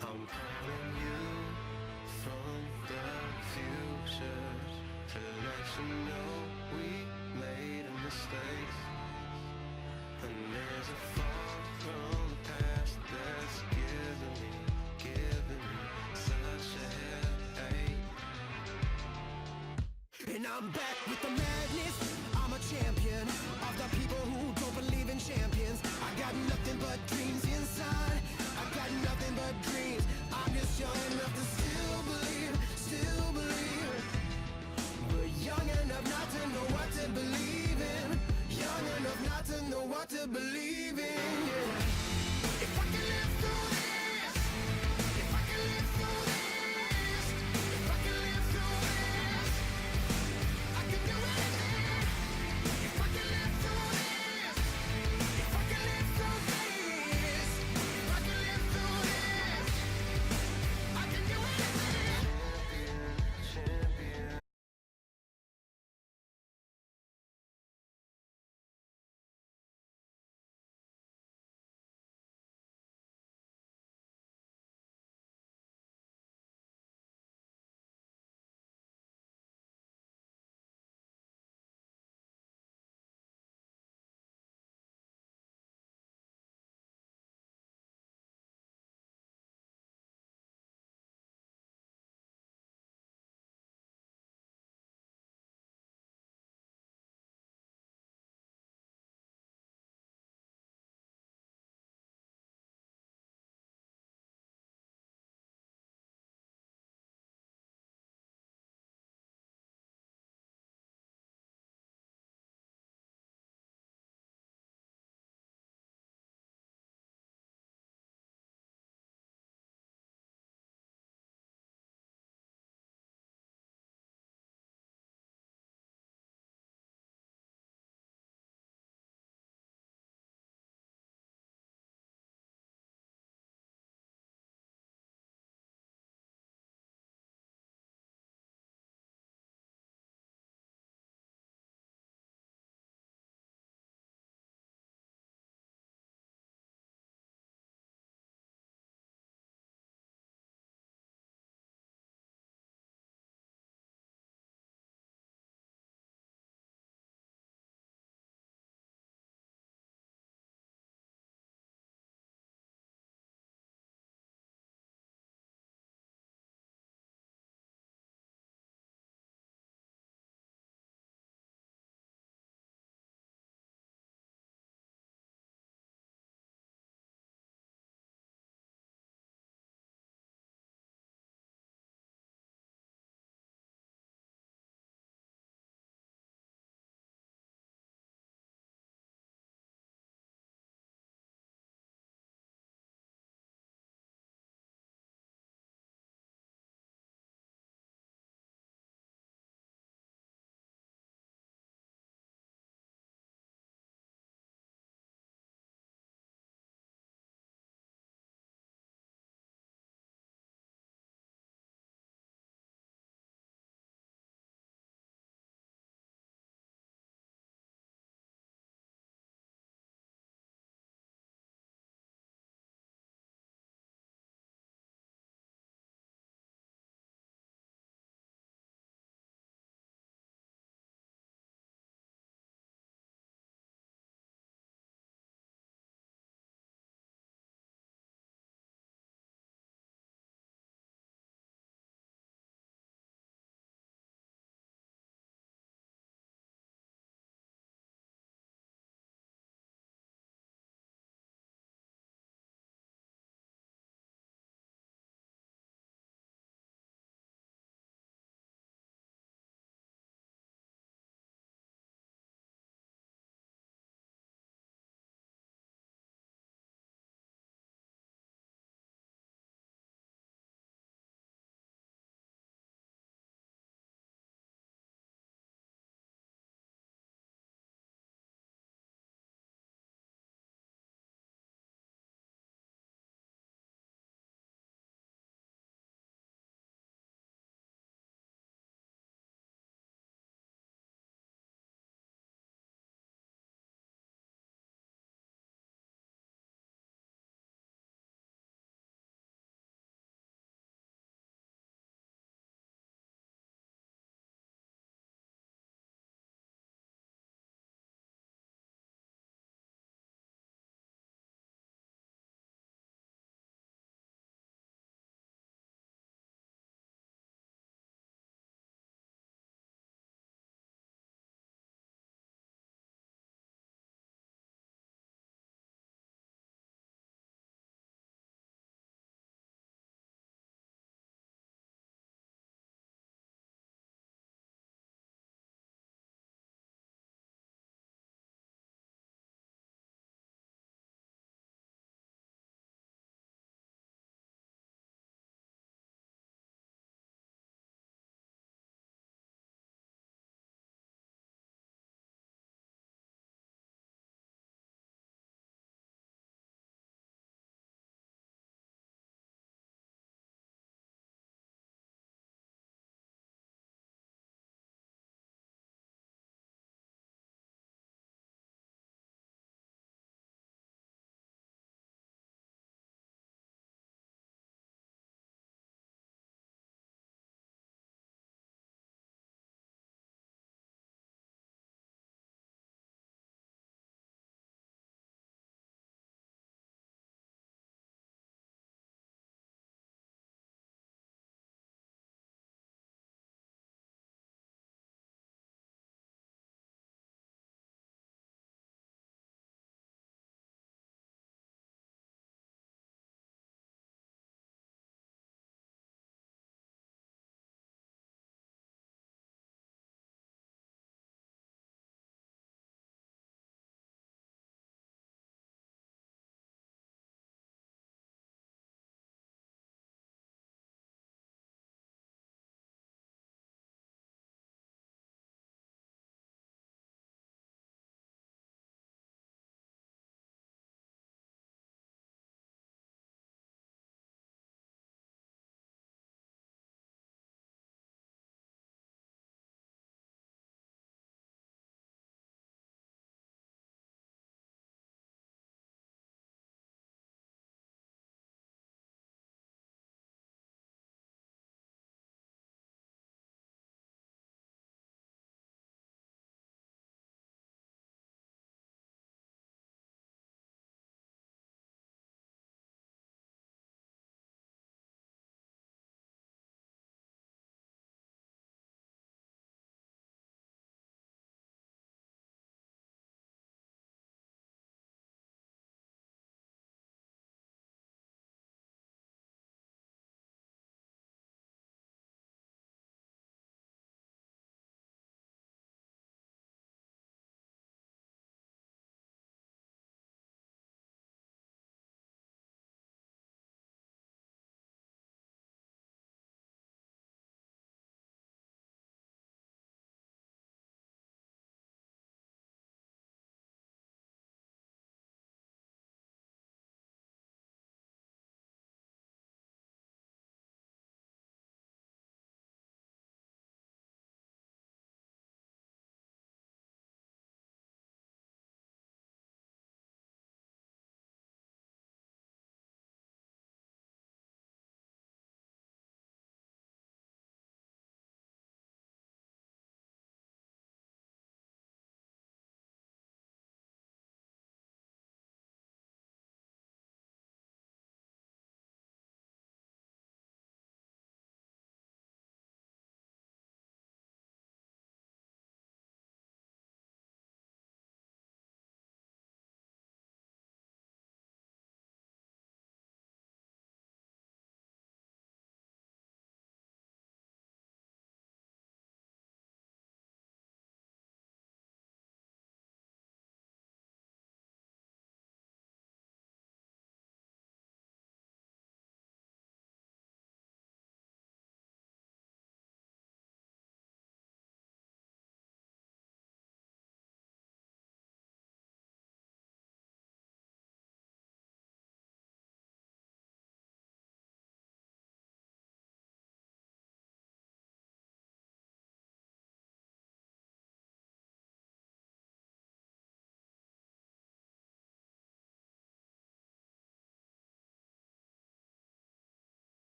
I'm calling you from the future to let you know we made a mistake, and there's a fall from the past that's giving me such a I'm back with the madness. I'm a champion of the people who don't believe in champions. I got nothing but dreams inside. I got nothing but dreams. I'm just young enough to still believe, still believe. But young enough not to know what to believe in. Young enough not to know what to believe in. Yeah. If I can live through this, if I can live through this, if I can live through this, I can do anything. If I can live through this, if I can live through this,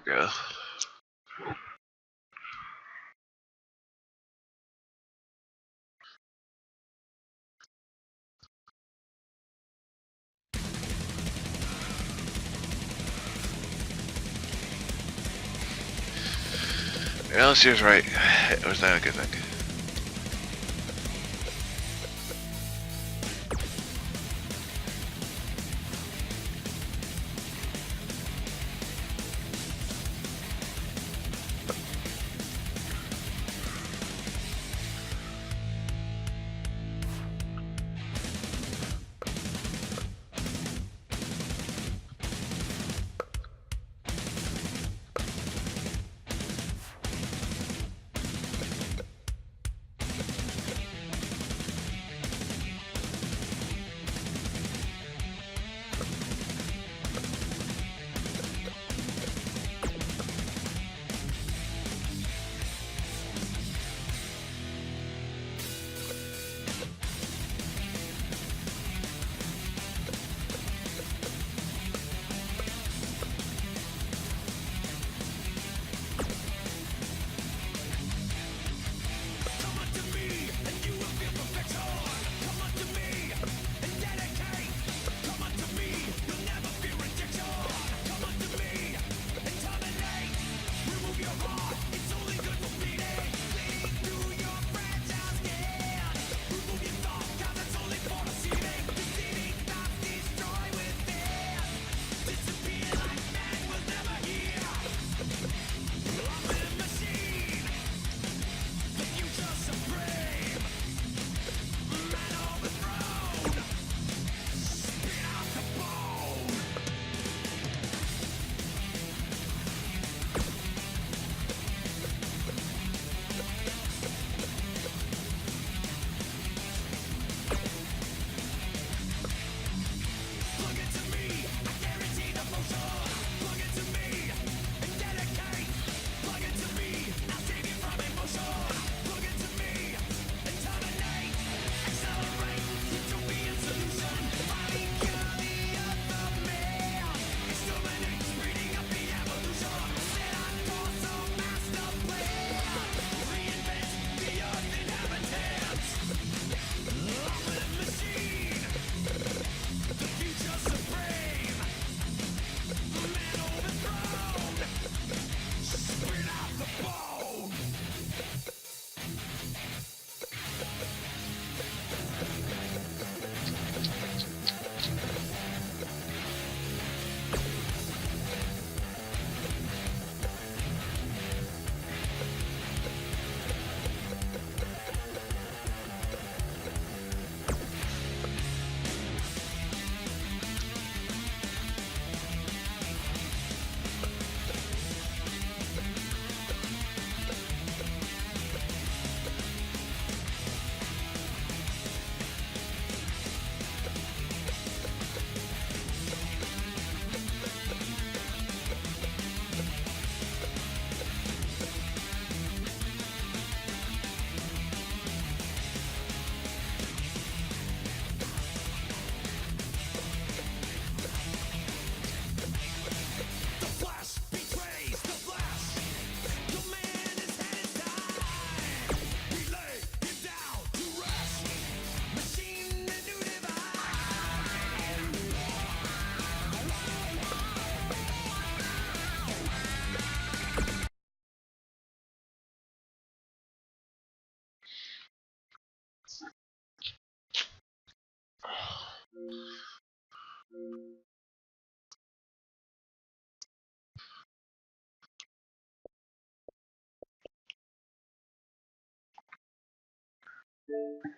we go. Well, she was right. It was not a good thing.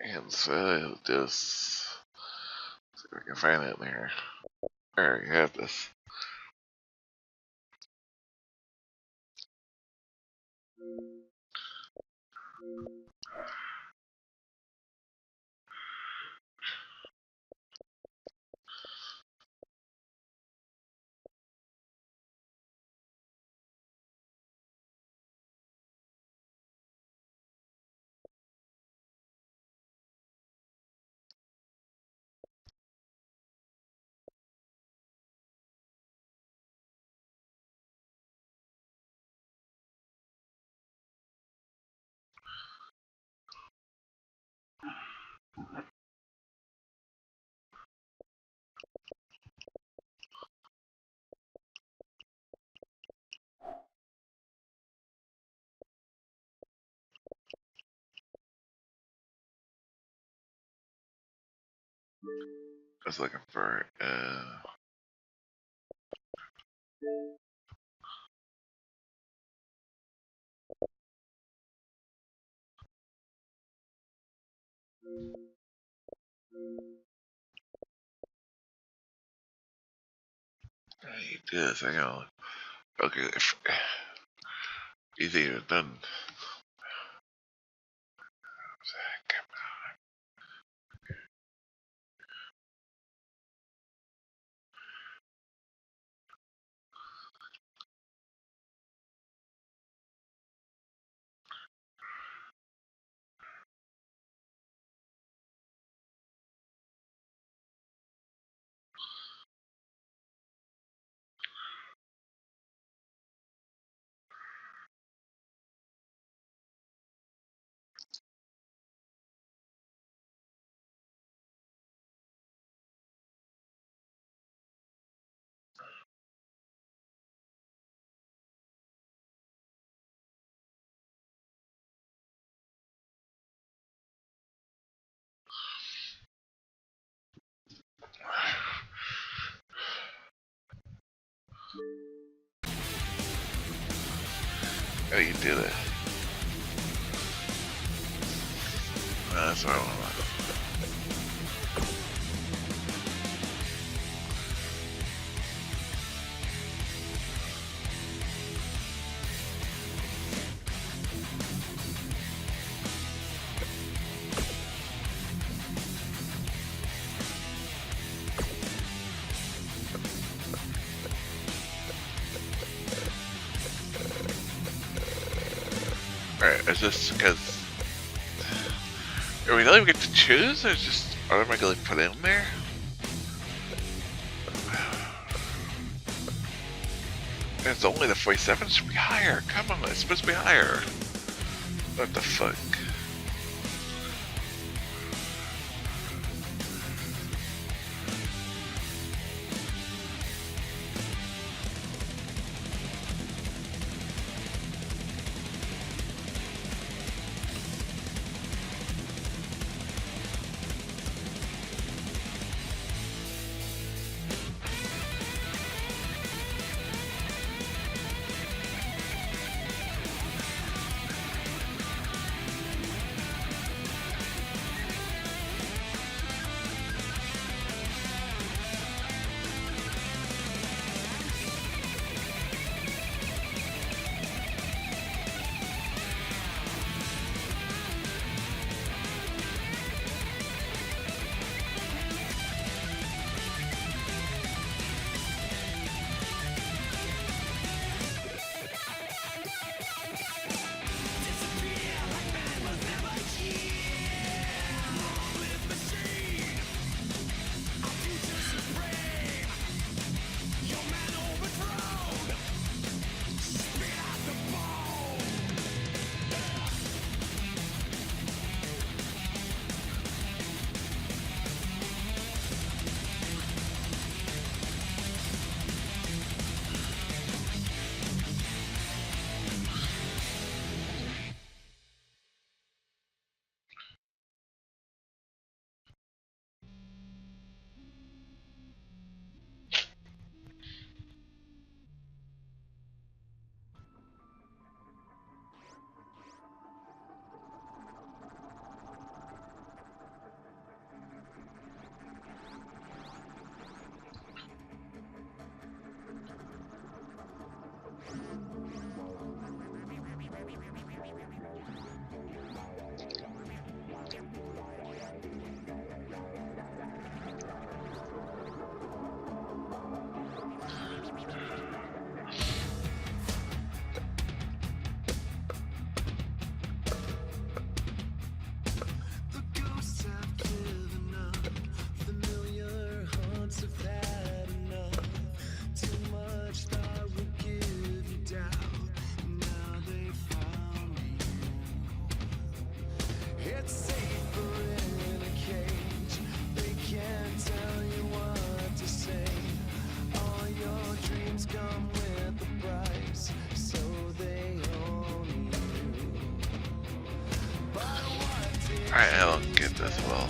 And so just see if we can find it in here. There, you have this. I was looking for I do this, hang on. Okay, if he's even done. Oh, you did it. That's what I want. Alright, is this because are we not even get to choose, or is just automatically put in there? It's only the 47 should be higher. Come on, it's supposed to be higher. What the fuck? Alright, I don't get this well.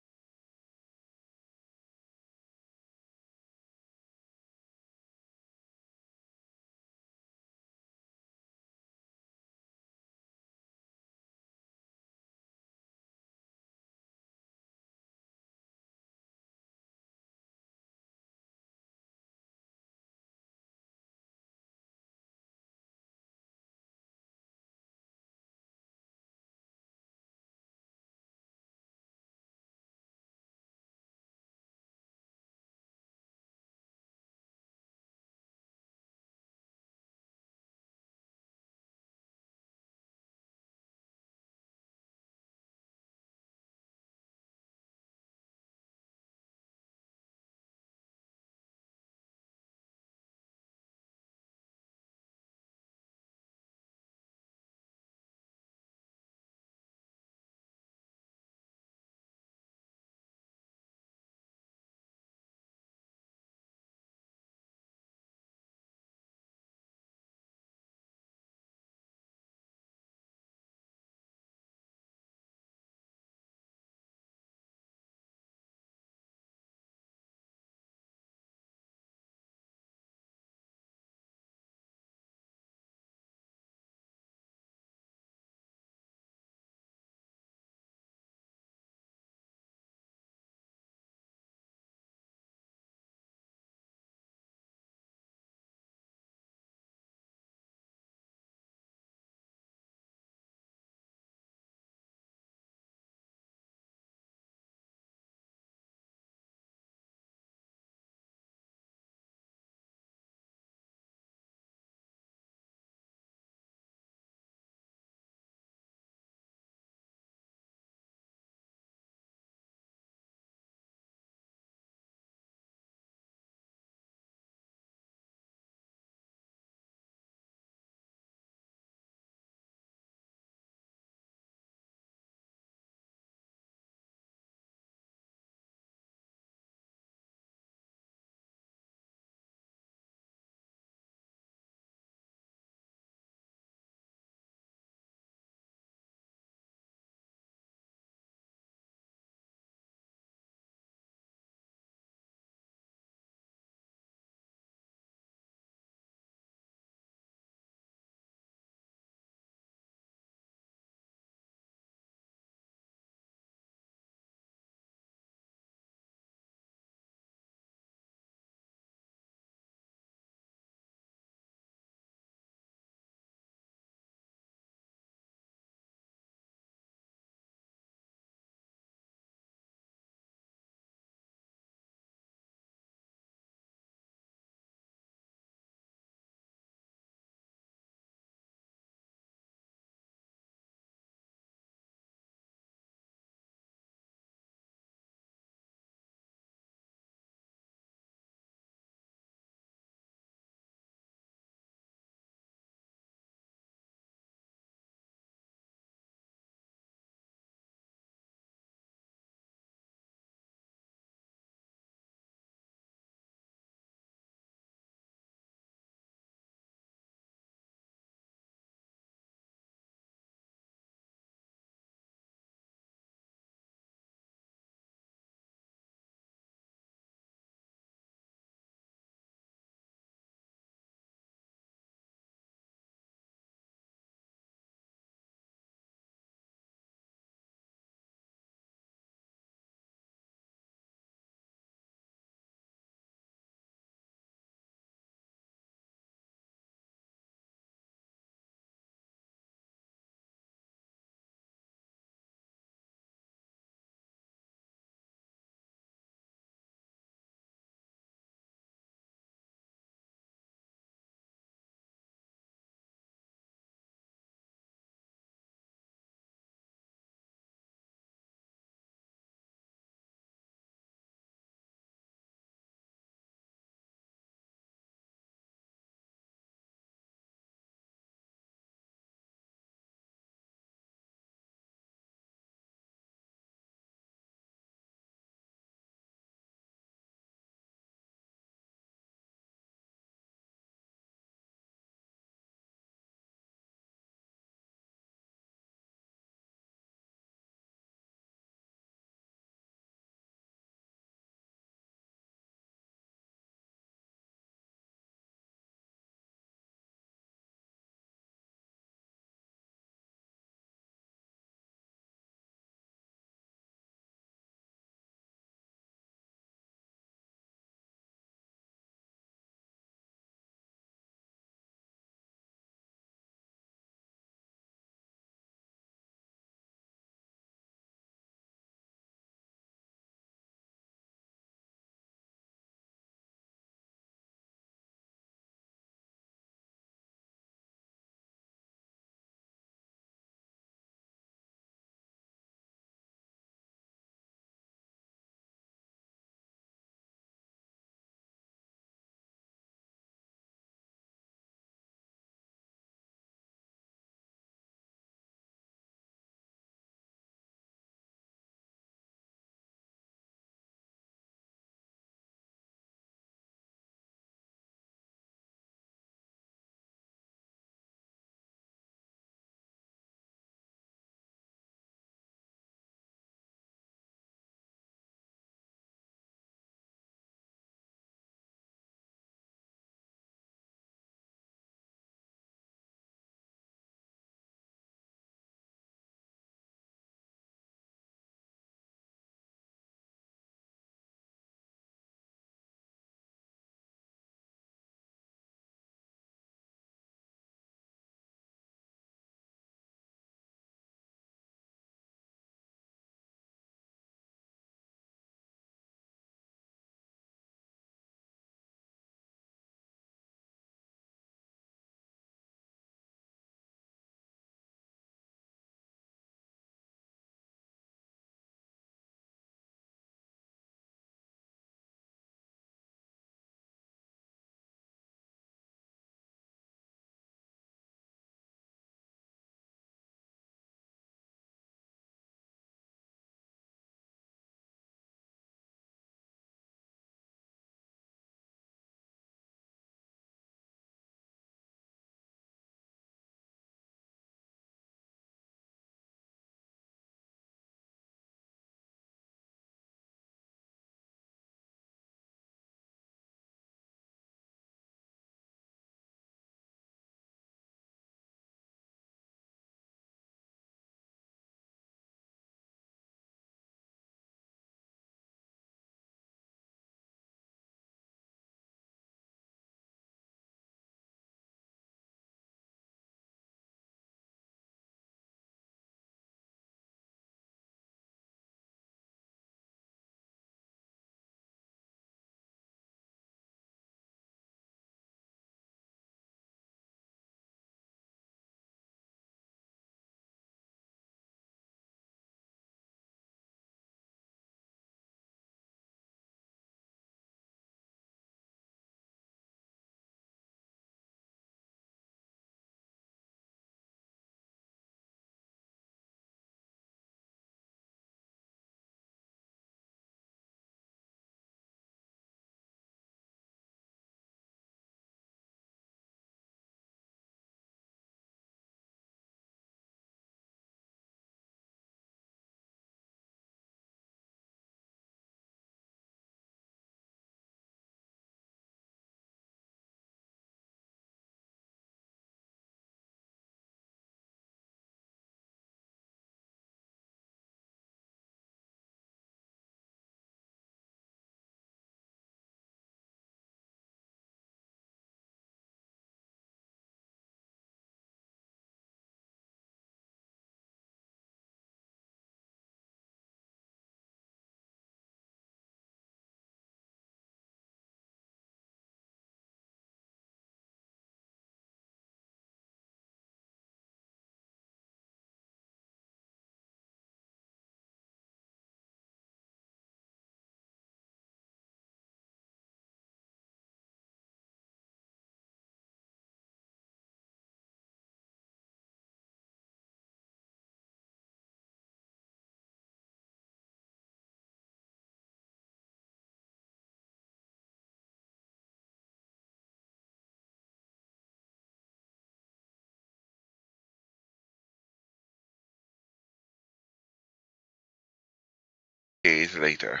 Days later.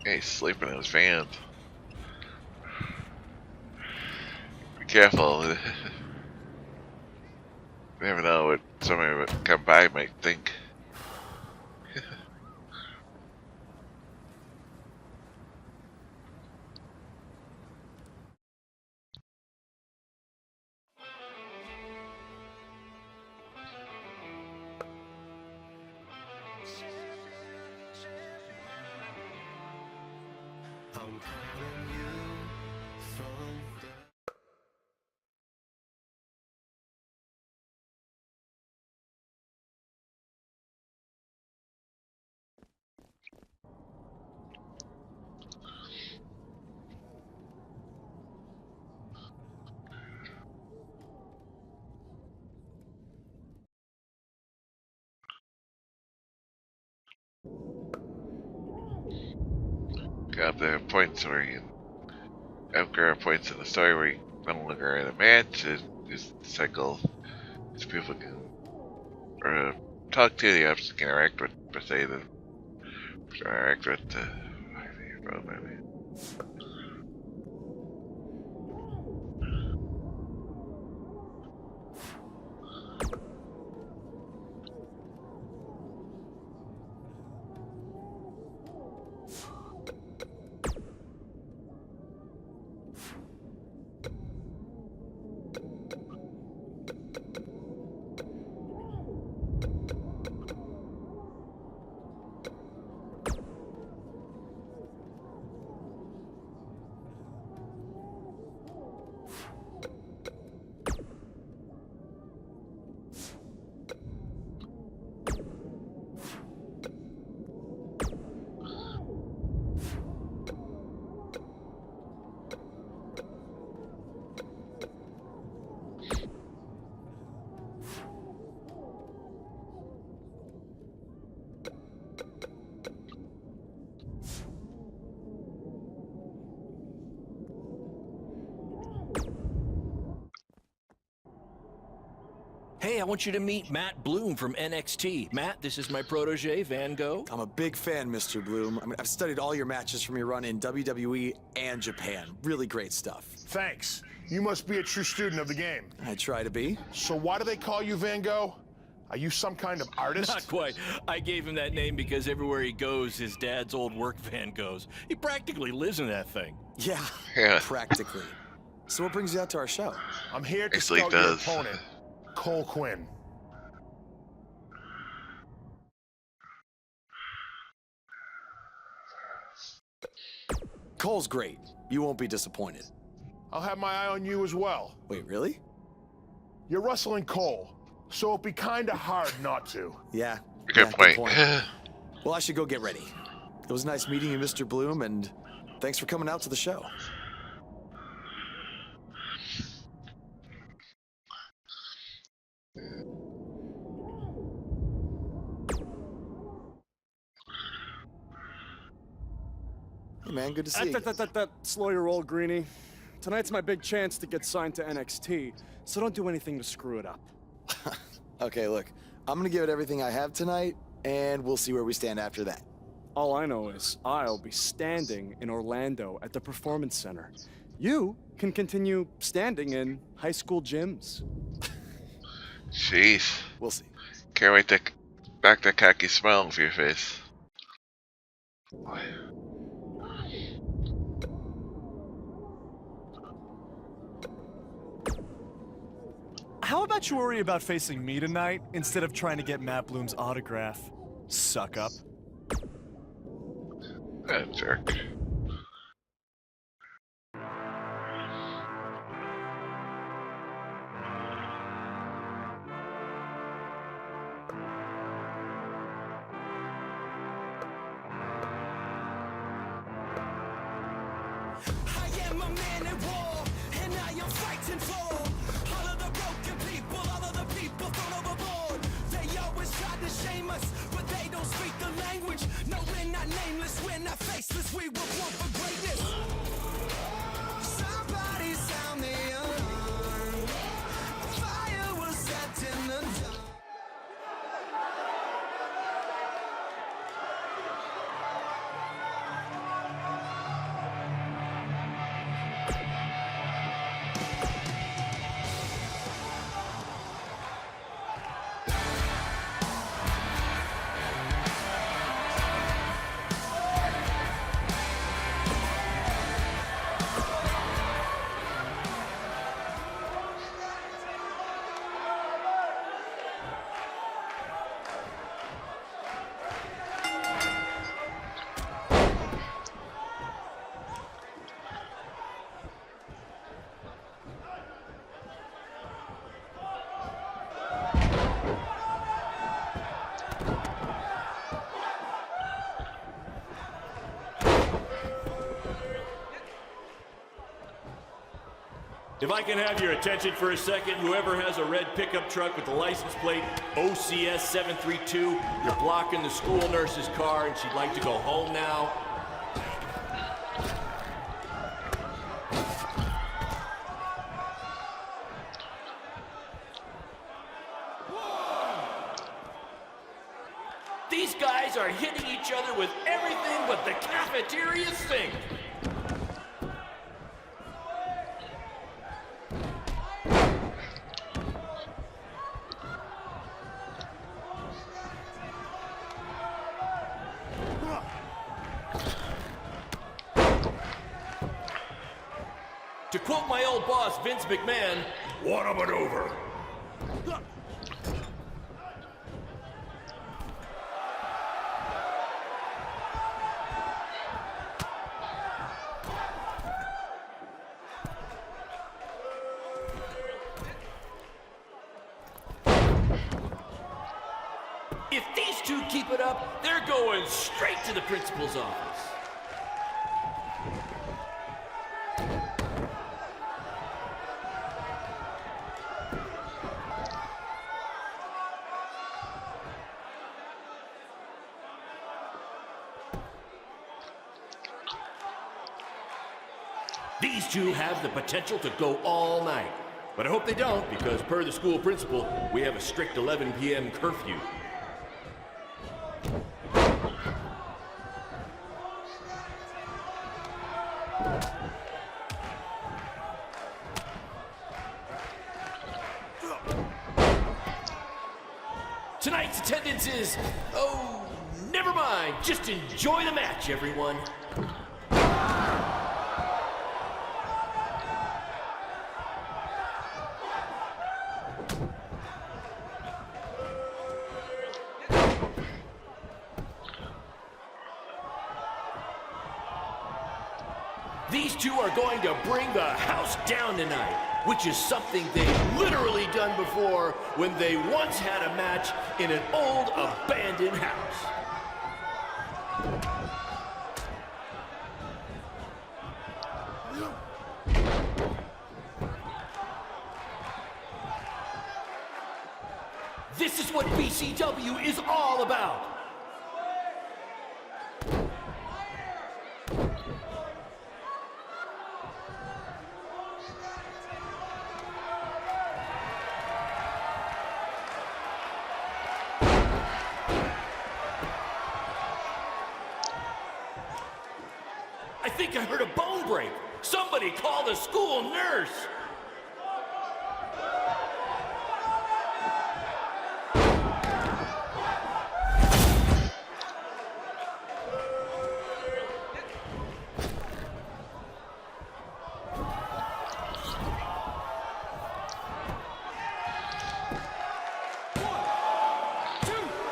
He's sleeping in his van. Be careful. You never know what somebody would come by might think. I'm calling you from the Got the points where you upgrade points in the story where you no longer in a match. And just cycle. These people can talk to the options can interact with, per se, the interact with the. Hey, I want you to meet Matt Bloom from NXT. Matt, this is my protege, Van Gogh. I'm a big fan, Mr. Bloom. I mean, I've studied all your matches from your run in WWE and Japan. Really great stuff. Thanks. You must be a true student of the game. I try to be. So why do they call you Van Gogh? Are you some kind of artist? Not quite. I gave him that name because everywhere he goes, his dad's old work van goes. He practically lives in that thing. Yeah, practically. So what brings you out to our show? I'm here to Actually, scout it your does. opponent, Cole Quinn. Cole's great. You won't be disappointed. I'll have my eye on you as well. Wait, really? You're wrestling Cole, so it'd be kinda hard not to. Yeah. Good point. Well, I should go get ready. It was nice meeting you, Mr. Bloom, and thanks for coming out to the show. Hey, man, good to see you. Slow your roll, Greenie. Tonight's my big chance to get signed to NXT, so don't do anything to screw it up. Okay, look, I'm gonna give it everything I have tonight, and we'll see where we stand after that. All I know is I'll be standing in Orlando at the Performance Center. You can continue standing in high school gyms. Jeez. We'll see. Can't wait to back that cocky smile off your face. How about you worry about facing me tonight instead of trying to get Matt Bloom's autograph? Suck up. That jerk. am a man at war, and I am fighting for all of the broken people, all of the people thrown overboard. They always try to shame us, but they don't speak the language. No, we're not nameless, we're not faceless, we were born for greatness. Somebody sound the alarm. Fire was set in the dark. If I can have your attention for a second, whoever has a red pickup truck with the license plate OCS 732, you're blocking the school nurse's car and she'd like to go home now. These guys are hitting each other with everything but the cafeteria sink. To quote my old boss, Vince McMahon, what a maneuver. If these two keep it up, they're going straight to the principal's office. These two have the potential to go all night. But I hope they don't, because per the school principal, we have a strict 11 p.m. curfew. Tonight's attendance is, oh, never mind. Just enjoy the match, everyone. These two are going to bring the house down tonight, which is something they've literally done before when they once had a match in an old abandoned house. This is what BCW is all about. I think I heard a bone break. Somebody call the school nurse.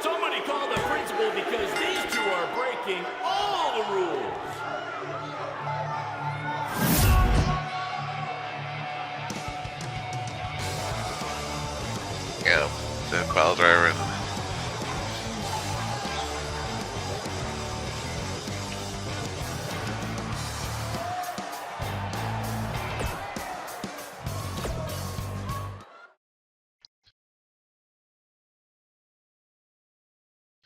Somebody call the principal because these two are breaking all the rules. Yeah, the pile driver.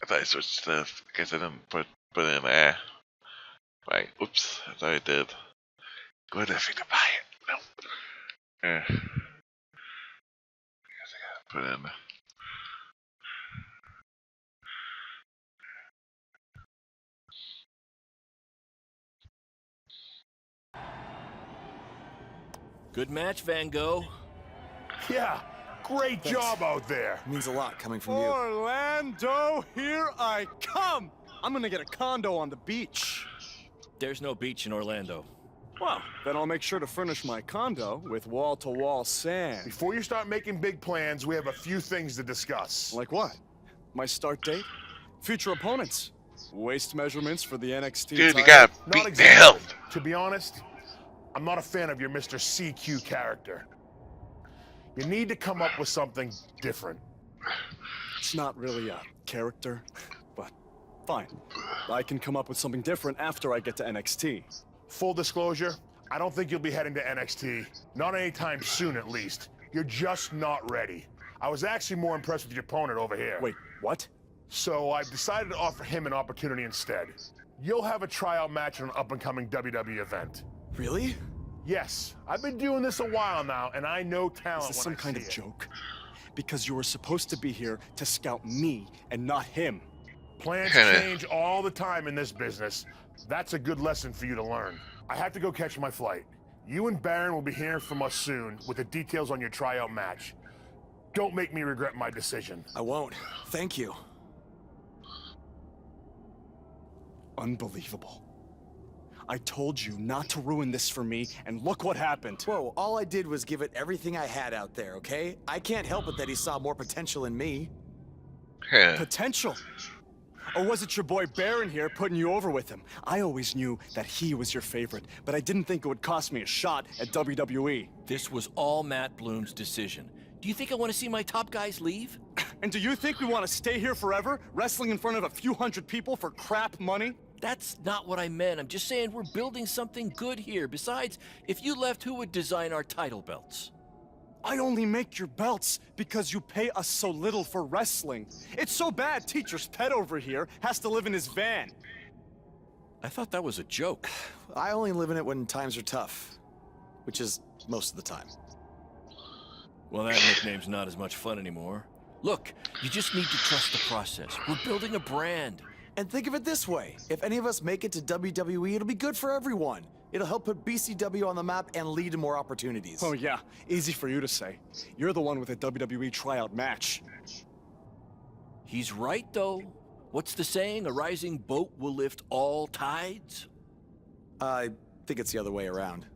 I thought I switched stuff. I guess I didn't put in there. Right. Oops. I thought I did. Good if you to buy it. No. I guess I gotta put in. Good match, Van Gogh. Yeah, great job out there. It means a lot coming from you. Orlando, here I come! I'm gonna get a condo on the beach. There's no beach in Orlando. Well, then I'll make sure to furnish my condo with wall-to-wall sand. Before you start making big plans, we have a few things to discuss. Like what? My start date? Future opponents? Waist measurements for the NXT Dude, title? you got Not beat the exactly. hell. To be honest, I'm not a fan of your Mr. CQ character. You need to come up with something different. It's not really a character, but fine. I can come up with something different after I get to NXT. Full disclosure, I don't think you'll be heading to NXT. Not anytime soon, at least. You're just not ready. I was actually more impressed with your opponent over here. Wait, what? So I've decided to offer him an opportunity instead. You'll have a tryout match in an up-and-coming WWE event. Really? Yes, I've been doing this a while now, and I know talent Is this when some kind I of see it. joke? Because you were supposed to be here to scout me and not him. Plans change all the time in this business. That's a good lesson for you to learn. I have to go catch my flight. You and Baron will be hearing from us soon with the details on your tryout match. Don't make me regret my decision. I won't. Thank you. Unbelievable. I told you not to ruin this for me, and look what happened. Whoa, all I did was give it everything I had out there, okay? I can't help it that he saw more potential in me. Potential? Or was it your boy Baron here putting you over with him? I always knew that he was your favorite, but I didn't think it would cost me a shot at WWE. This was all Matt Bloom's decision. Do you think I want to see my top guys leave? And do you think we want to stay here forever, wrestling in front of a few hundred people for crap money? That's not what I meant. I'm just saying we're building something good here. Besides, if you left, who would design our title belts? I only make your belts because you pay us so little for wrestling. It's so bad Teacher's pet over here has to live in his van. I thought that was a joke. I only live in it when times are tough, which is most of the time. Well, that nickname's not as much fun anymore. Look, you just need to trust the process. We're building a brand. And think of it this way. If any of us make it to WWE, it'll be good for everyone. It'll help put BCW on the map and lead to more opportunities. Oh yeah, easy for you to say. You're the one with a WWE tryout match. He's right, though. What's the saying? A rising boat will lift all tides? I think it's the other way around.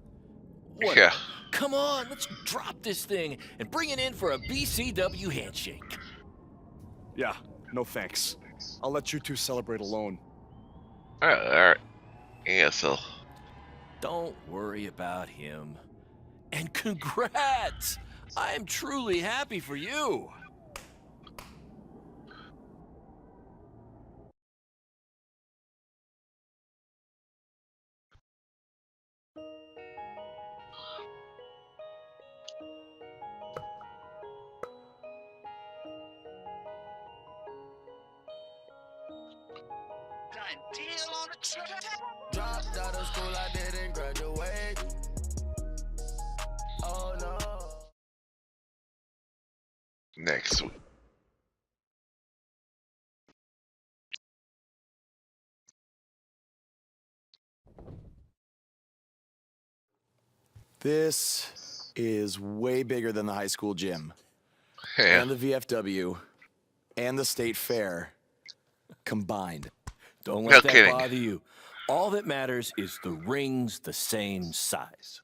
What? Yeah. Come on, let's drop this thing and bring it in for a BCW handshake. Yeah, no thanks. I'll let you two celebrate alone. Alright. Yeah, so. Don't worry about him. And congrats! I am truly happy for you. Dropped out of school, I didn't graduate. Oh no. Next week. This is way bigger than the high school gym, Yeah. and the VFW, and the state fair combined. Don't No let that kidding. bother you. All that matters is the ring's the same size.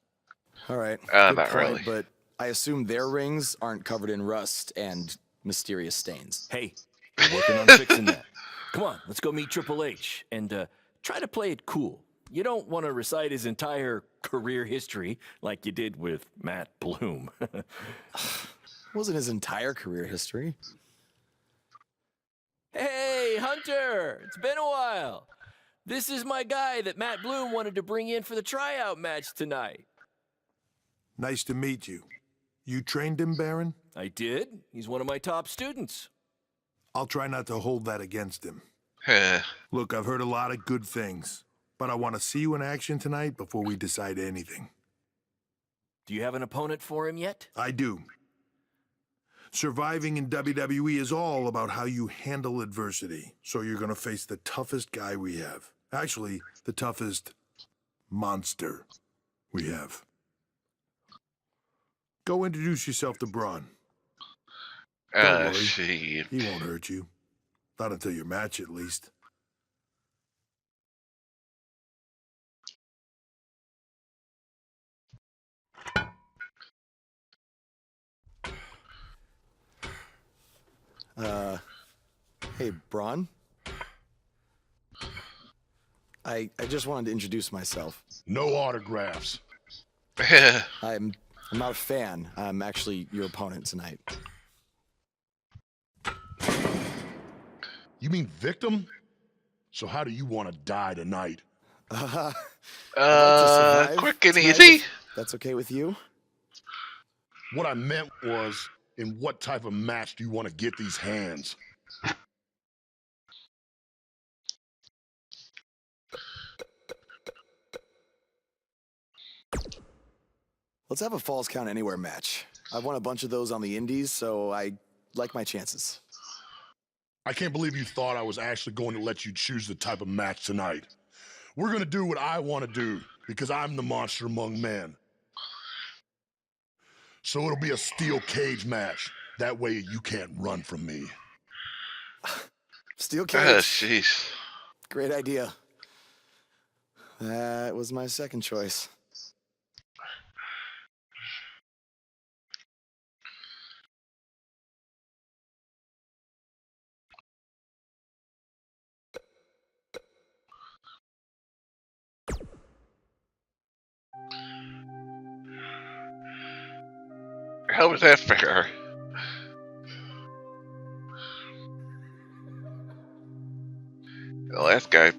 All right, Not good point, really. but I assume their rings aren't covered in rust and mysterious stains. Hey, we're working on fixing that. Come on, let's go meet Triple H and try to play it cool. You don't want to recite his entire career history like you did with Matt Bloom. Wasn't his entire career history. Hey, Hunter! It's been a while. This is my guy that Matt Bloom wanted to bring in for the tryout match tonight. Nice to meet you. You trained him, Baron? I did. He's one of my top students. I'll try not to hold that against him. Heh. Look, I've heard a lot of good things, but I want to see you in action tonight before we decide anything. Do you have an opponent for him yet? I do. Surviving in WWE is all about how you handle adversity, so you're going to face the toughest guy we have. Actually, the toughest monster we have. Go introduce yourself to Braun. Don't worry, Shit. he won't hurt you. Not until your match, at least. Hey, Braun? I just wanted to introduce myself. No autographs. I'm not a fan. I'm actually your opponent tonight. You mean victim? So how do you want to die tonight? I'd like to survive Quick and tonight, easy. if that's okay with you? What I meant was, in what type of match do you want to get these hands? Let's have a Falls Count Anywhere match. I've won a bunch of those on the indies, so I like my chances. I can't believe you thought I was actually going to let you choose the type of match tonight. We're going to do what I want to do, because I'm the monster among men. So it'll be a steel cage match. That way you can't run from me. Steel cage. Jeez. Great idea. That was my second choice. How was that fair? The last guy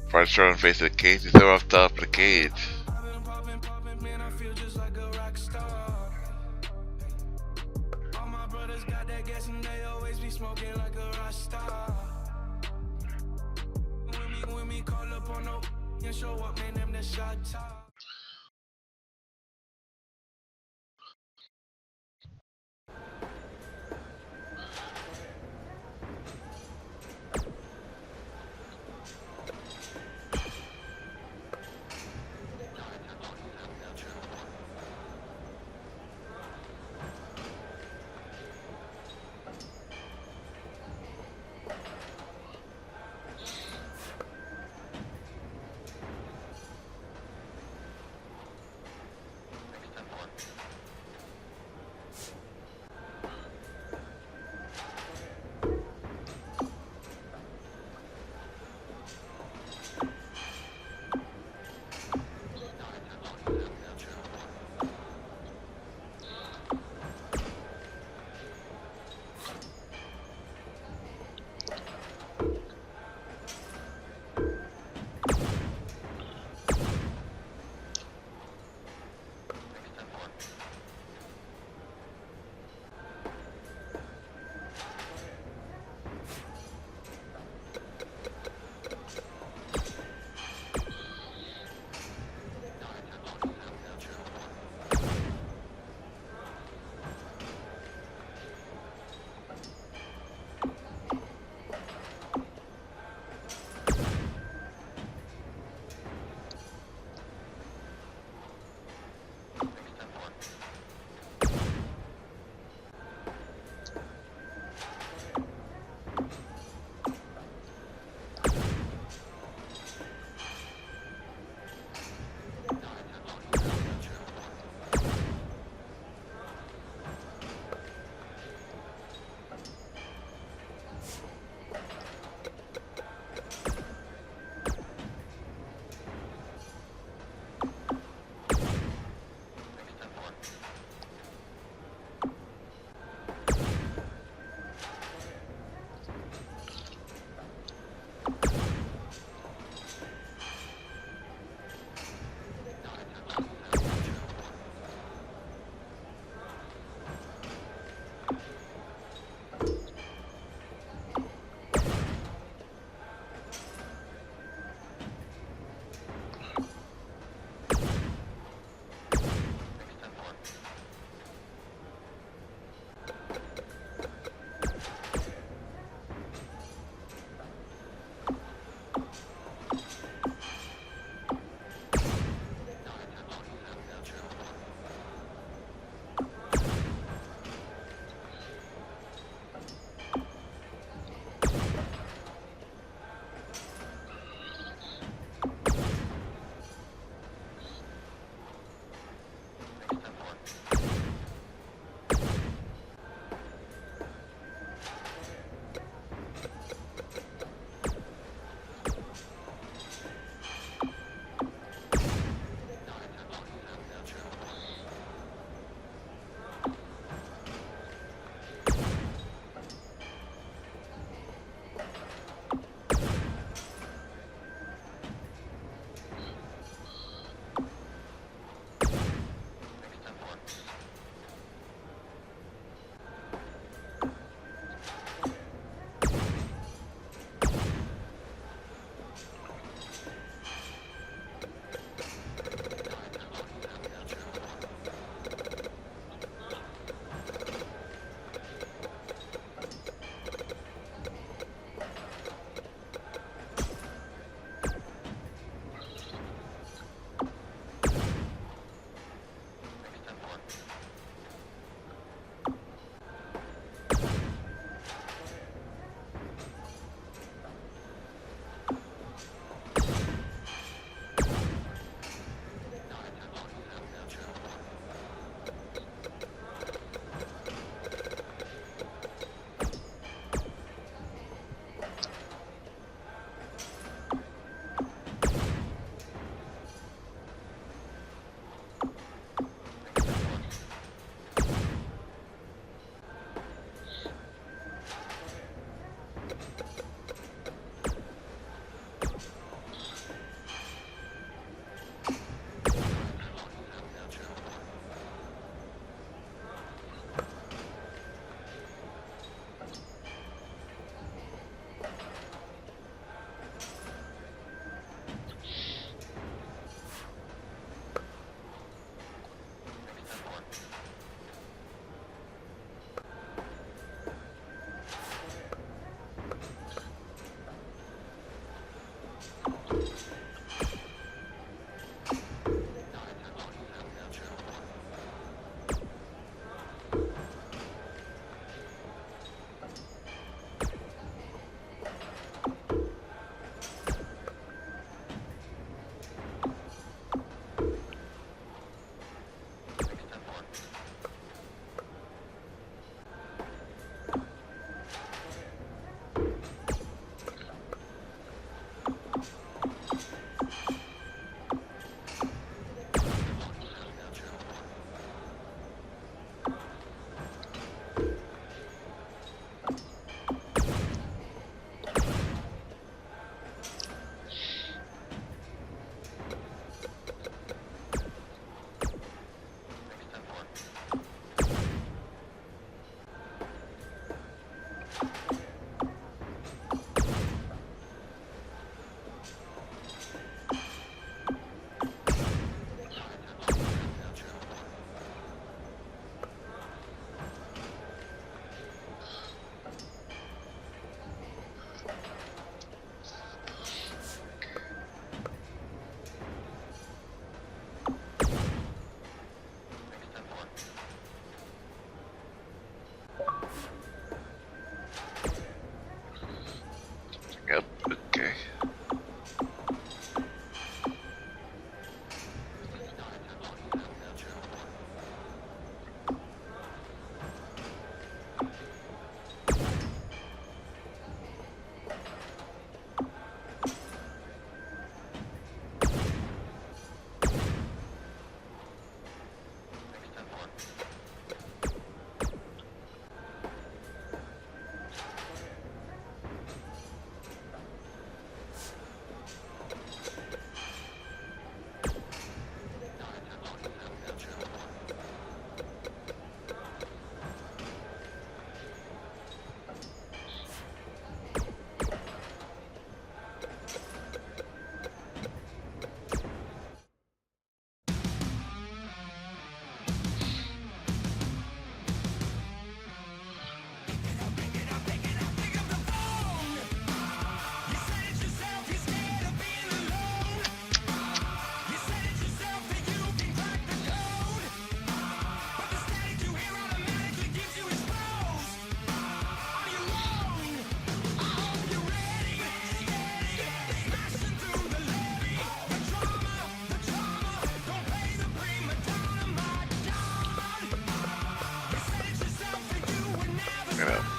tried to throw in the face of the cage, he threw off the top of the cage. I've been popping, man, I feel just like a rock star. All my brothers got that gas and they always be smoking like a rock star. When me call up on no and show up, man, them the shot top. Yep, okay.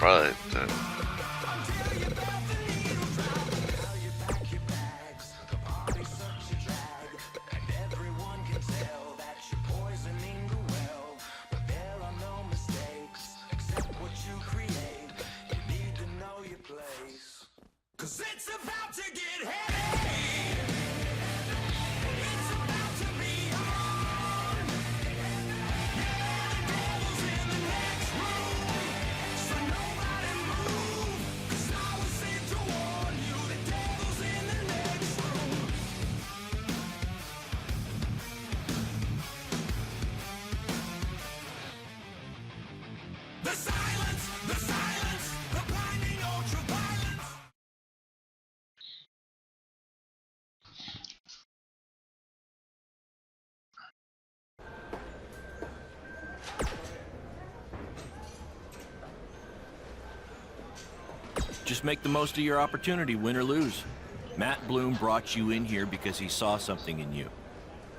But Just make the most of your opportunity, win or lose. Matt Bloom brought you in here because he saw something in you.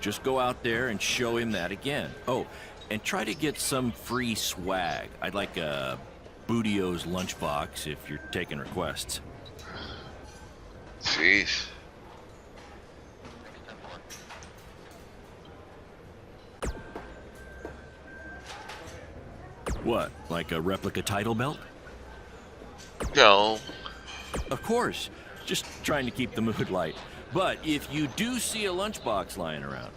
Just go out there and show him that again. Oh, and try to get some free swag. I'd like a Bootio's lunchbox if you're taking requests. jeez. What, like a replica title belt? No. Of course. Just trying to keep the mood light. But if you do see a lunchbox lying around,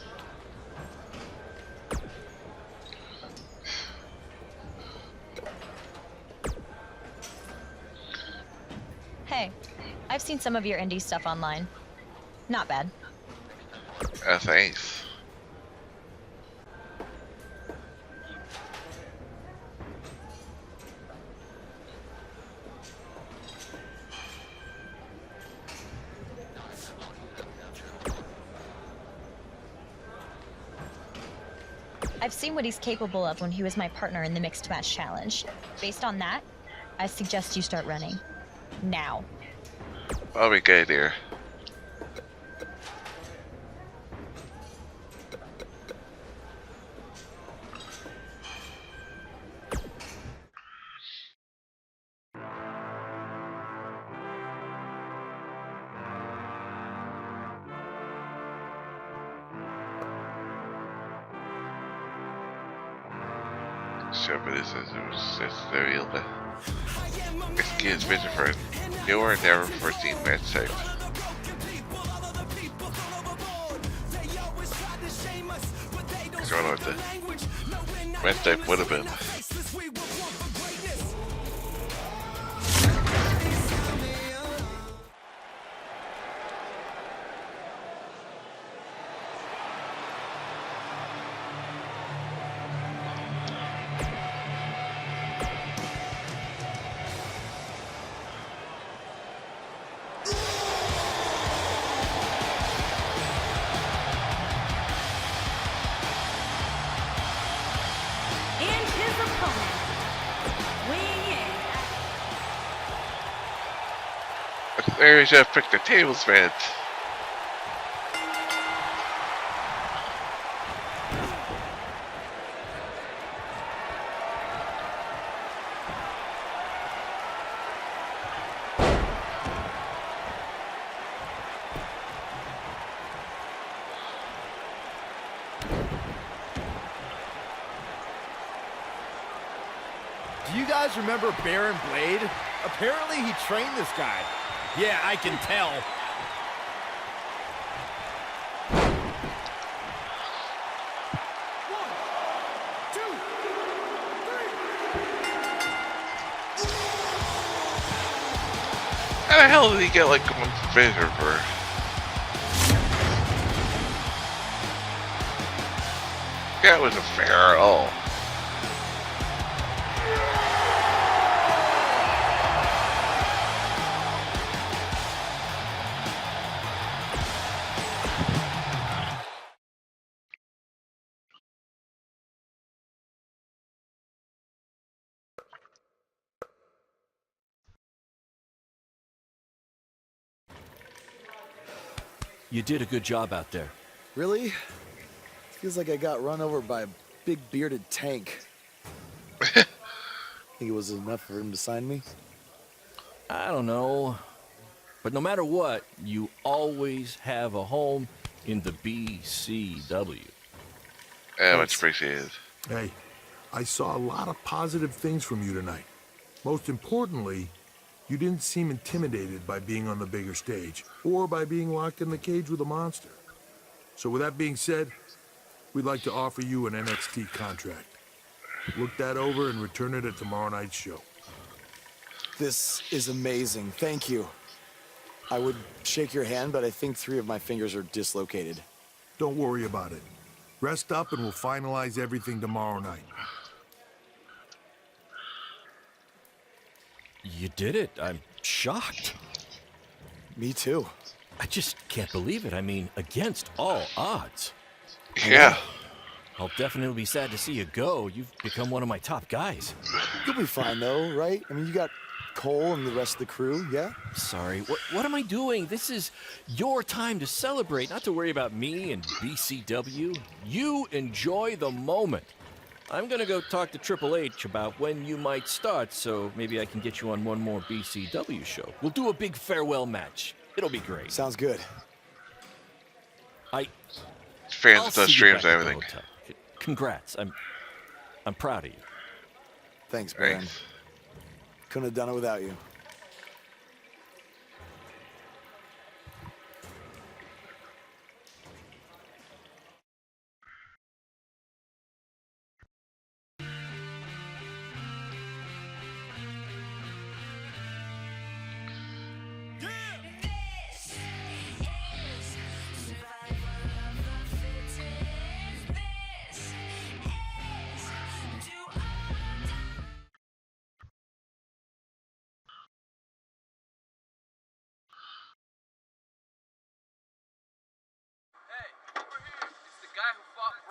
Hey, I've seen some of your indie stuff online. Not bad. Thanks. I've seen what he's capable of when he was my partner in the Mixed Match Challenge. Based on that, I suggest you start running. Now. I'll be good here. Sure, but this was necessary, but excuse vision for a newer, never foreseen match type. I don't know what the match type would have been. Maybe we should have picked the tables match. Do you guys remember Baron Blade? Apparently he trained this guy. Yeah, I can tell. How the hell did he get like one finisher for? That wasn't fair at all. You did a good job out there. Really? Feels like I got run over by a big bearded tank. Think it was enough for him to sign me? I don't know. But no matter what, you always have a home in the BCW. Yeah, much appreciated. Hey, I saw a lot of positive things from you tonight. Most importantly, you didn't seem intimidated by being on the bigger stage, or by being locked in the cage with a monster. So with that being said, we'd like to offer you an NXT contract. Look that over and return it at tomorrow night's show. This is amazing. Thank you. I would shake your hand, but I think 3 of my fingers are dislocated. Don't worry about it. Rest up and we'll finalize everything tomorrow night. You did it. I'm shocked. Me too. I just can't believe it. I mean, against all odds. Yeah. I'll definitely be sad to see you go. You've become one of my top guys. You'll be fine though, right? I mean, you got Cole and the rest of the crew, yeah? Sorry. What am I doing? This is your time to celebrate, not to worry about me and BCW. You enjoy the moment. I'm gonna go talk to Triple H about when you might start, so maybe I can get you on one more BCW show. We'll do a big farewell match. It'll be great. Sounds good. Fans does streams and everything. Congrats. I'm proud of you. Thanks, Baron. Thanks. Couldn't have done it without you.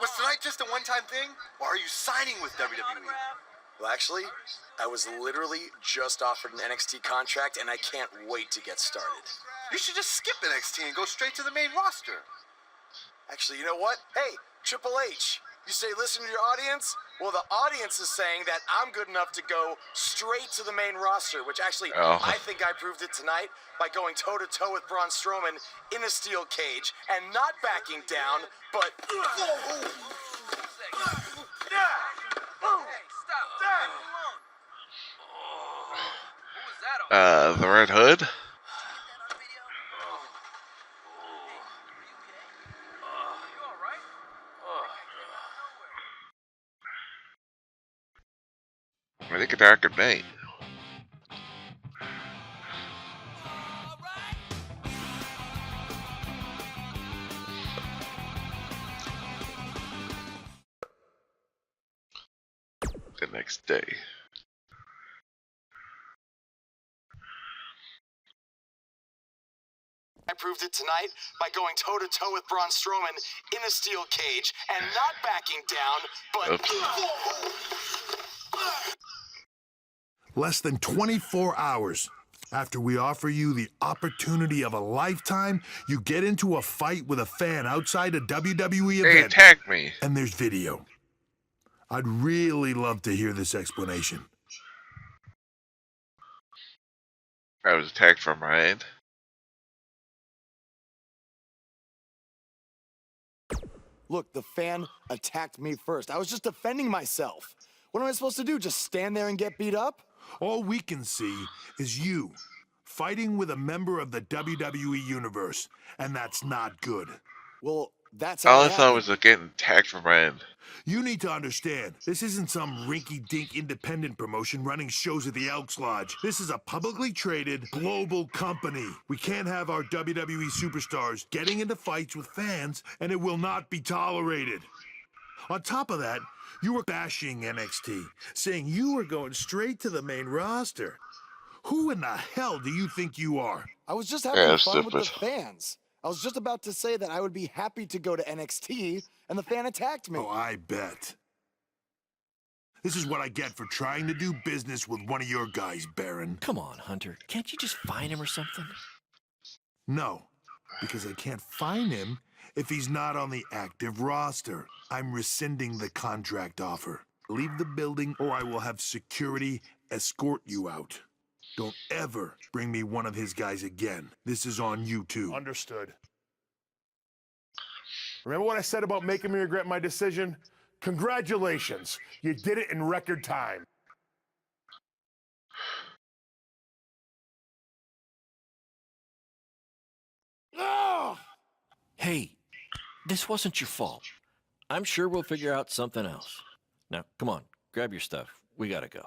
Was tonight just a one-time thing, or are you signing with WWE? Well, actually, I was literally just offered an NXT contract, and I can't wait to get started. You should just skip NXT and go straight to the main roster. Actually, you know what? Hey, Triple H, you say listen to your audience? Well, the audience is saying that I'm good enough to go straight to the main roster, which actually, I think I proved it tonight by going toe-to-toe with Braun Strowman in a steel cage and not backing down, but... The Red Hood? I think a darker night. The next day. I proved it tonight by going toe-to-toe with Braun Strowman in a steel cage and not backing down, but... Less than 24 hours after we offer you the opportunity of a lifetime, you get into a fight with a fan outside a WWE event. They attacked me. And there's video. I'd really love to hear this explanation. I was attacked from behind. Look, the fan attacked me first. I was just defending myself. What am I supposed to do? Just stand there and get beat up? All we can see is you fighting with a member of the WWE Universe, and that's not good. Well, that's how all I thought was getting attacked from behind. You need to understand, this isn't some rinky-dink independent promotion running shows at the Elks Lodge. This is a publicly traded global company. We can't have our WWE superstars getting into fights with fans, and it will not be tolerated. On top of that, you were bashing NXT, saying you were going straight to the main roster. Who in the hell do you think you are? I was just having fun with the fans. I was just about to say that I would be happy to go to NXT, and the fan attacked me. Oh, I bet. This is what I get for trying to do business with one of your guys, Baron. Come on, Hunter. Can't you just fine him or something? No, because I can't fine him if he's not on the active roster. I'm rescinding the contract offer. Leave the building or I will have security escort you out. Don't ever bring me one of his guys again. This is on you too. Understood. Remember what I said about making me regret my decision? Congratulations. You did it in record time. Hey, this wasn't your fault. I'm sure we'll figure out something else. Now, come on, grab your stuff. We gotta go.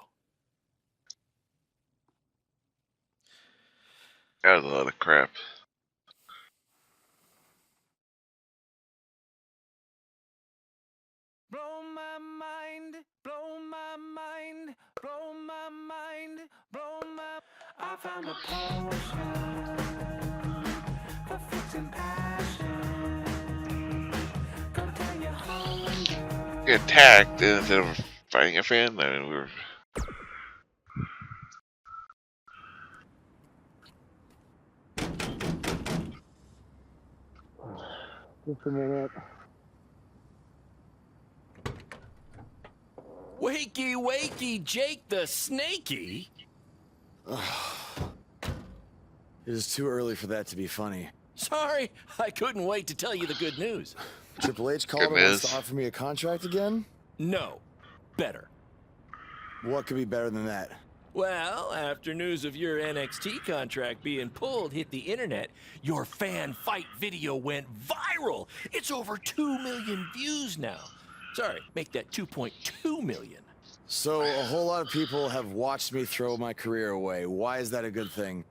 That was a lot of crap. Blow my mind, blow my mind, blow my mind, blow my... I found a potion for fixing passion. Gonna tell you hunger. Get attacked instead of fighting a fan. I mean, we were... Just a minute. Wakey, wakey, Jake the Snakey. It is too early for that to be funny. Sorry, I couldn't wait to tell you the good news. Triple H called and wants to offer me a contract again? No, better. What could be better than that? Well, after news of your NXT contract being pulled hit the internet, your fan fight video went viral. It's over 2 million views now. Sorry, make that 2.2 million. So a whole lot of people have watched me throw my career away. Why is that a good thing?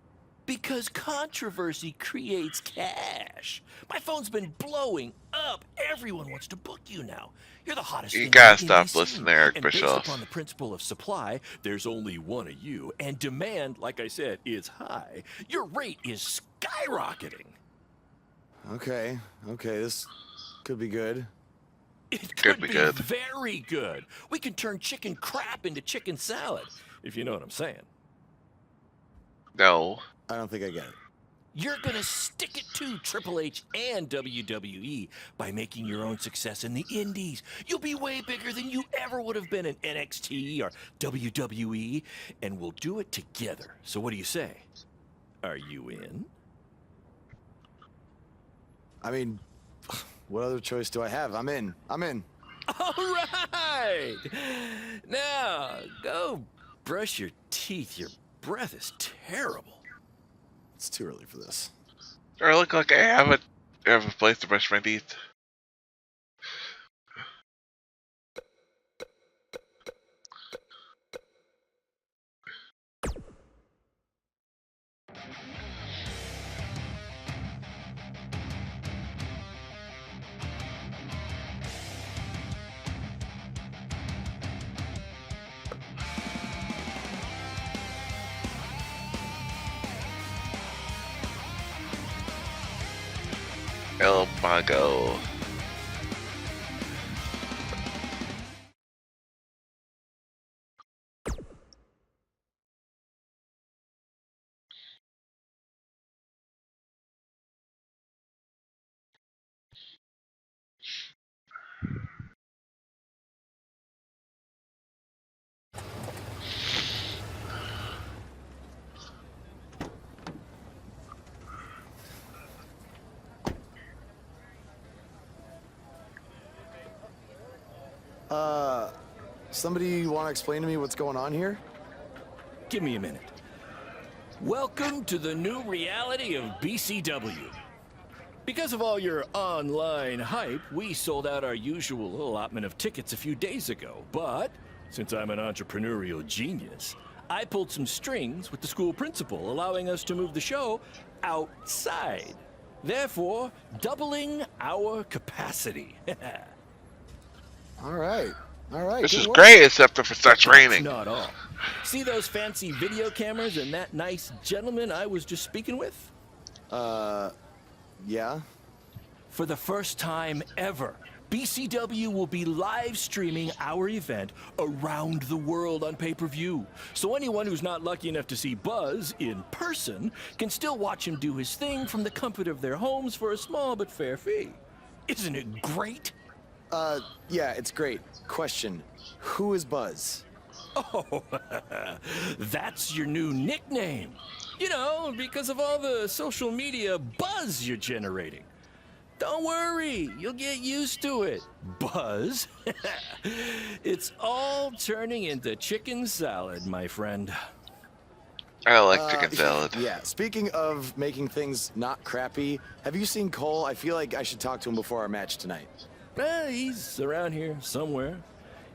Because controversy creates cash. My phone's been blowing up. Everyone wants to book you now. You're the hottest thing You gotta in stop the listening scene. to Eric And Bischoff. based upon the principle of supply, there's only one of you, and demand, like I said, is high. Your rate is skyrocketing. Okay, this could be good. It Could could be be good. very good. We can turn chicken crap into chicken salad, if you know what I'm saying. No. I don't think I get it. You're gonna stick it to Triple H and WWE by making your own success in the indies. You'll be way bigger than you ever would have been in NXT or WWE, and we'll do it together. So what do you say? Are you in? I mean, what other choice do I have? I'm in. I'm in. All right! Now, go brush your teeth. Your breath is terrible. It's too early for this. Do I look like I have a place to brush my teeth? El Mago. Somebody want to explain to me what's going on here? Give me a minute. Welcome to the new reality of BCW. Because of all your online hype, we sold out our usual allotment of tickets a few days ago. But since I'm an entrepreneurial genius, I pulled some strings with the school principal, allowing us to move the show outside. Therefore, doubling our capacity. All right. All right. This good is work. great, except if it starts That's raining. not all. See those fancy video cameras and that nice gentleman I was just speaking with? Yeah. For the first time ever, BCW will be live streaming our event around the world on pay-per-view. So anyone who's not lucky enough to see Buzz in person can still watch him do his thing from the comfort of their homes for a small but fair fee. Isn't it great? Yeah, it's great. Question, who is Buzz? Oh, that's your new nickname. You know, because of all the social media buzz you're generating. Don't worry, you'll get used to it. Buzz? It's all turning into chicken salad, my friend. I like chicken salad. Yeah, speaking of making things not crappy, have you seen Cole? I feel like I should talk to him before our match tonight. He's around here somewhere.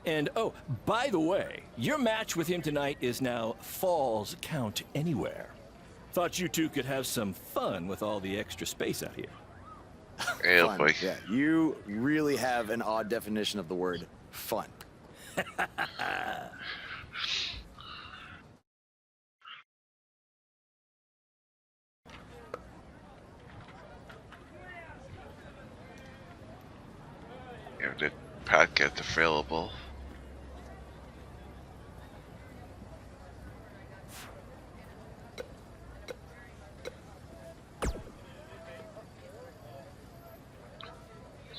And oh, by the way, your match with him tonight is now Falls Count Anywhere. Thought you two could have some fun with all the extra space out here. Oh Fun. boy. Yeah, you really have an odd definition of the word fun. Yeah, the podcast available.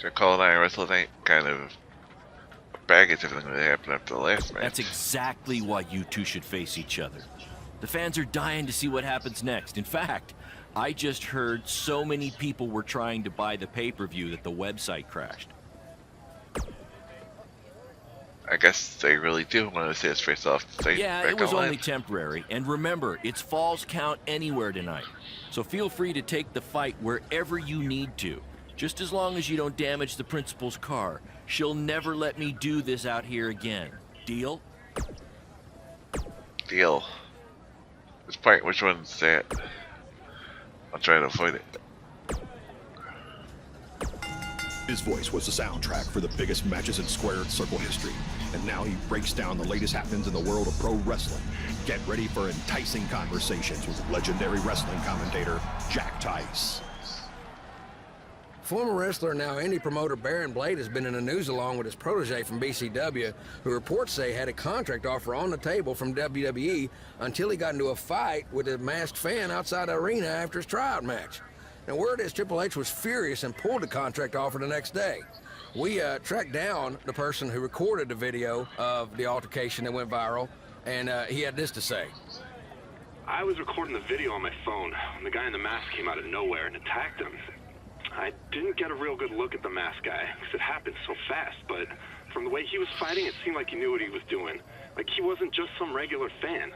So Cole and I wrestled tonight, kind of baggage everything that happened after the last match. That's exactly why you two should face each other. The fans are dying to see what happens next. In fact, I just heard so many people were trying to buy the pay-per-view that the website crashed. I guess they really do want to see us face off. Yeah, it was only temporary. And remember, it's Falls Count Anywhere tonight. So feel free to take the fight wherever you need to. Just as long as you don't damage the principal's car. She'll never let me do this out here again. Deal? Deal. This part, which one's that? I'll try to avoid it. His voice was the soundtrack for the biggest matches in Squared Circle history. And now he breaks down the latest happenings in the world of pro wrestling. Get ready for enticing conversations with legendary wrestling commentator Jack Tice. Former wrestler, now indie promoter Baron Blade has been in the news along with his protege from BCW, who reports say had a contract offer on the table from WWE until he got into a fight with a masked fan outside the arena after his tryout match. Now, word is Triple H was furious and pulled the contract offer the next day. We tracked down the person who recorded the video of the altercation that went viral, and he had this to say. I was recording the video on my phone when the guy in the mask came out of nowhere and attacked him. I didn't get a real good look at the masked guy because it happened so fast, but from the way he was fighting, it seemed like he knew what he was doing. Like he wasn't just some regular fan.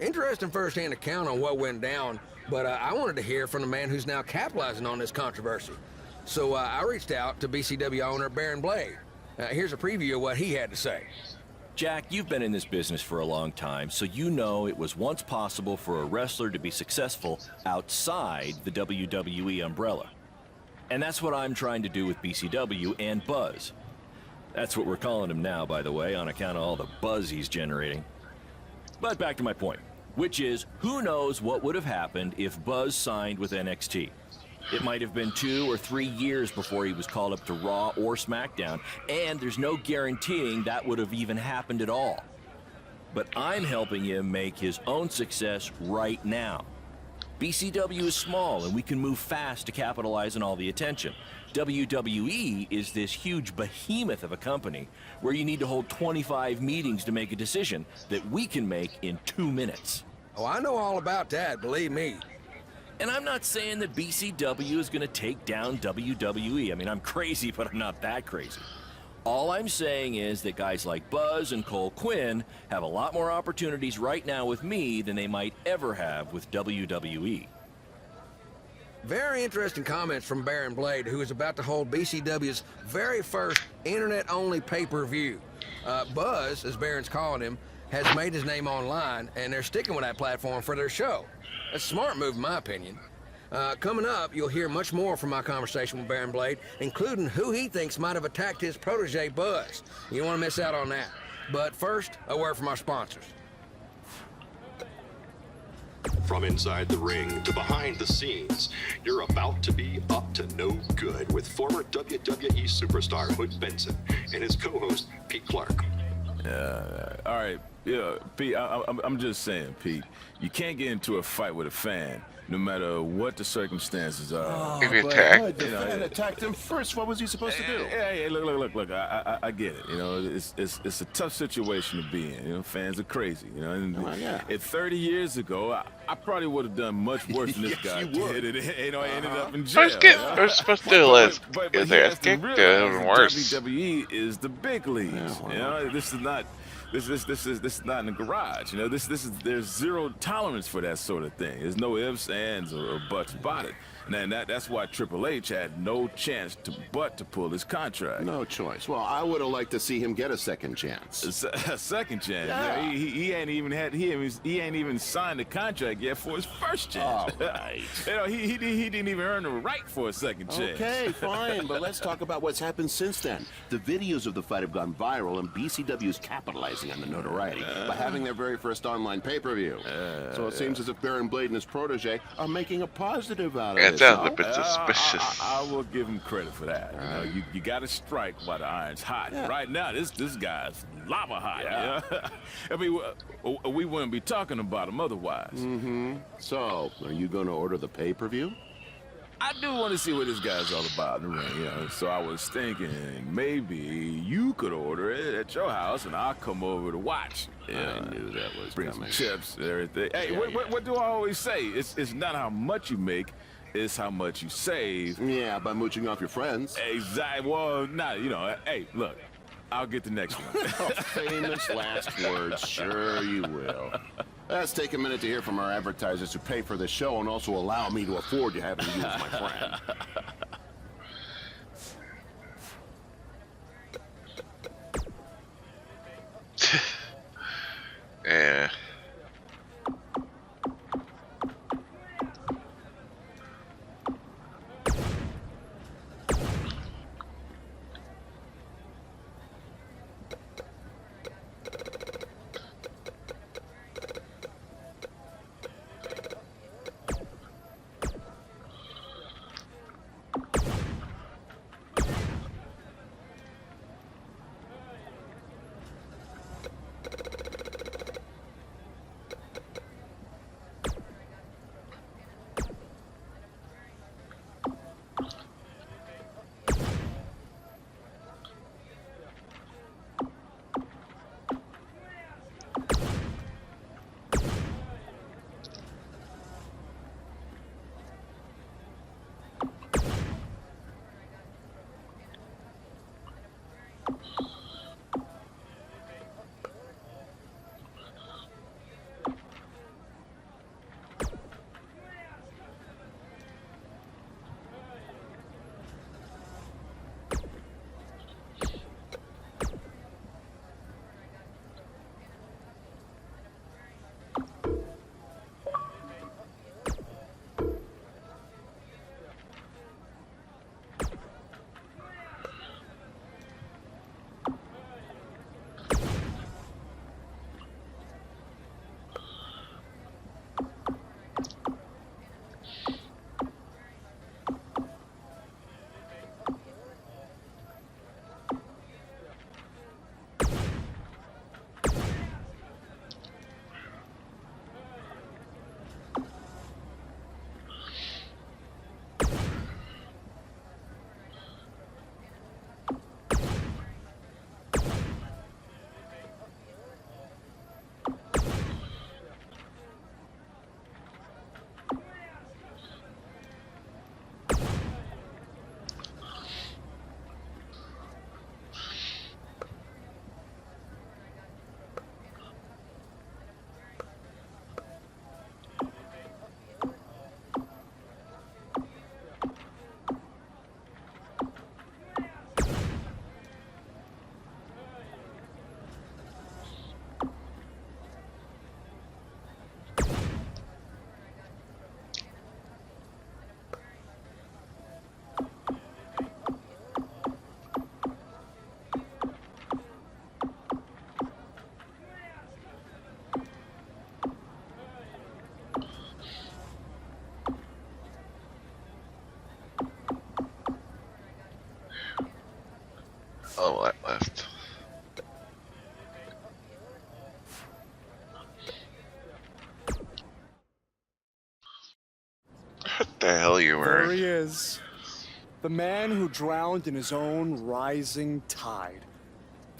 Interesting first-hand account on what went down, but I wanted to hear from the man who's now capitalizing on this controversy. So I reached out to BCW owner Baron Blade. Here's a preview of what he had to say. Jack, you've been in this business for a long time, so you know it was once possible for a wrestler to be successful outside the WWE umbrella. And that's what I'm trying to do with BCW and Buzz. That's what we're calling him now, by the way, on account of all the buzz he's generating. But back to my point, which is, who knows what would have happened if Buzz signed with NXT? It might have been 2 or 3 years before he was called up to Raw or SmackDown, and there's no guaranteeing that would have even happened at all. But I'm helping him make his own success right now. BCW is small, and we can move fast to capitalize on all the attention. WWE is this huge behemoth of a company where you need to hold 25 meetings to make a decision that we can make in 2 minutes. Oh, I know all about that, believe me. And I'm not saying that BCW is going to take down WWE. I mean, I'm crazy, but I'm not that crazy. All I'm saying is that guys like Buzz and Cole Quinn have a lot more opportunities right now with me than they might ever have with WWE. Very interesting comments from Baron Blade, who is about to hold BCW's very first internet-only pay-per-view. Buzz, as Baron's calling him, has made his name online, and they're sticking with that platform for their show. That's a smart move, in my opinion. Coming up, you'll hear much more from my conversation with Baron Blade, including who he thinks might have attacked his protege, Buzz. You don't want to miss out on that. But first, a word from our sponsors. From inside the ring to behind the scenes, you're about to be up to no good with former WWE superstar Hood Benson and his co-host, Pete Clark. All right, yeah, Pete, I'm just saying, Pete, you can't get into a fight with a fan, no matter what the circumstances are. If you attack, The fan attacked him first. What was he supposed to do? Hey, look. I get it. You know, it's a tough situation to be in. You know, fans are crazy. You know, and 30 years ago, I probably would have done much worse than this guy did. You know, I ended up in jail. We're supposed to do less. Get their ass kicked. Even worse. WWE is the big leagues. You know, this is not. This is not in the garage. You know, there's zero tolerance for that sort of thing. There's no ifs, ands, or buts about it. And that's why Triple H had no chance to pull his contract. No choice. Well, I would have liked to see him get a second chance. A second chance? Yeah. He ain't even signed the contract yet for his first chance. All right. You know, he didn't even earn the right for a second chance. Okay, fine, but let's talk about what's happened since then. The videos of the fight have gone viral, and BCW is capitalizing on the notoriety by having their very first online pay-per-view. So it seems as if Baron Blade and his protege are making a positive out of it. It sounds a bit suspicious. I will give him credit for that. You know, you got to strike while the iron's hot. Yeah. Right now, this guy's lava hot. Yeah. You know? I mean, we wouldn't be talking about him otherwise. Mm-hmm. So, are you going to order the pay-per-view? I do want to see what this guy's all about in the ring, you know. So I was thinking maybe you could order it at your house, and I'll come over to watch. Yeah, I knew that was bring coming. some chips and everything. Hey, Yeah, what do I always say? It's not how much you make, it's how much you save. Yeah, by mooching off your friends. Exactly. Well, you know. Hey, look, I'll get the next one. Famous last words. Sure you will. Let's take a minute to hear from our advertisers who pay for the show and also allow me to afford to have you as my friend. Yeah. Oh, that left. What the hell are you There wearing? he is. The man who drowned in his own rising tide.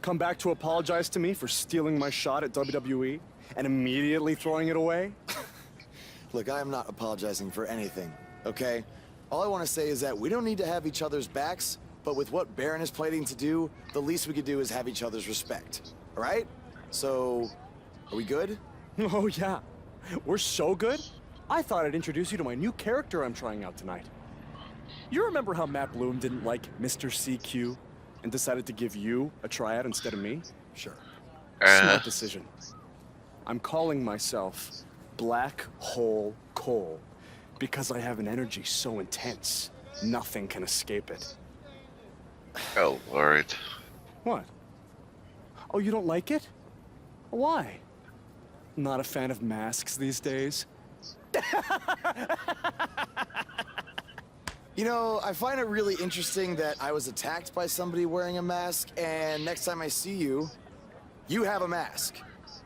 Come back to apologize to me for stealing my shot at WWE and immediately throwing it away? Look, I am not apologizing for anything, okay? All I want to say is that we don't need to have each other's backs, but with what Baron is planning to do, the least we could do is have each other's respect, all right? So, are we good? Oh, yeah. We're so good. I thought I'd introduce you to my new character I'm trying out tonight. You remember how Matt Bloom didn't like Mr. CQ and decided to give you a tryout instead of me? Sure. Smart decision. I'm calling myself Black Hole Cole because I have an energy so intense, nothing can escape it. Oh, Lord. What? Oh, you don't like it? Why? Not a fan of masks these days? You know, I find it really interesting that I was attacked by somebody wearing a mask, and next time I see you, you have a mask.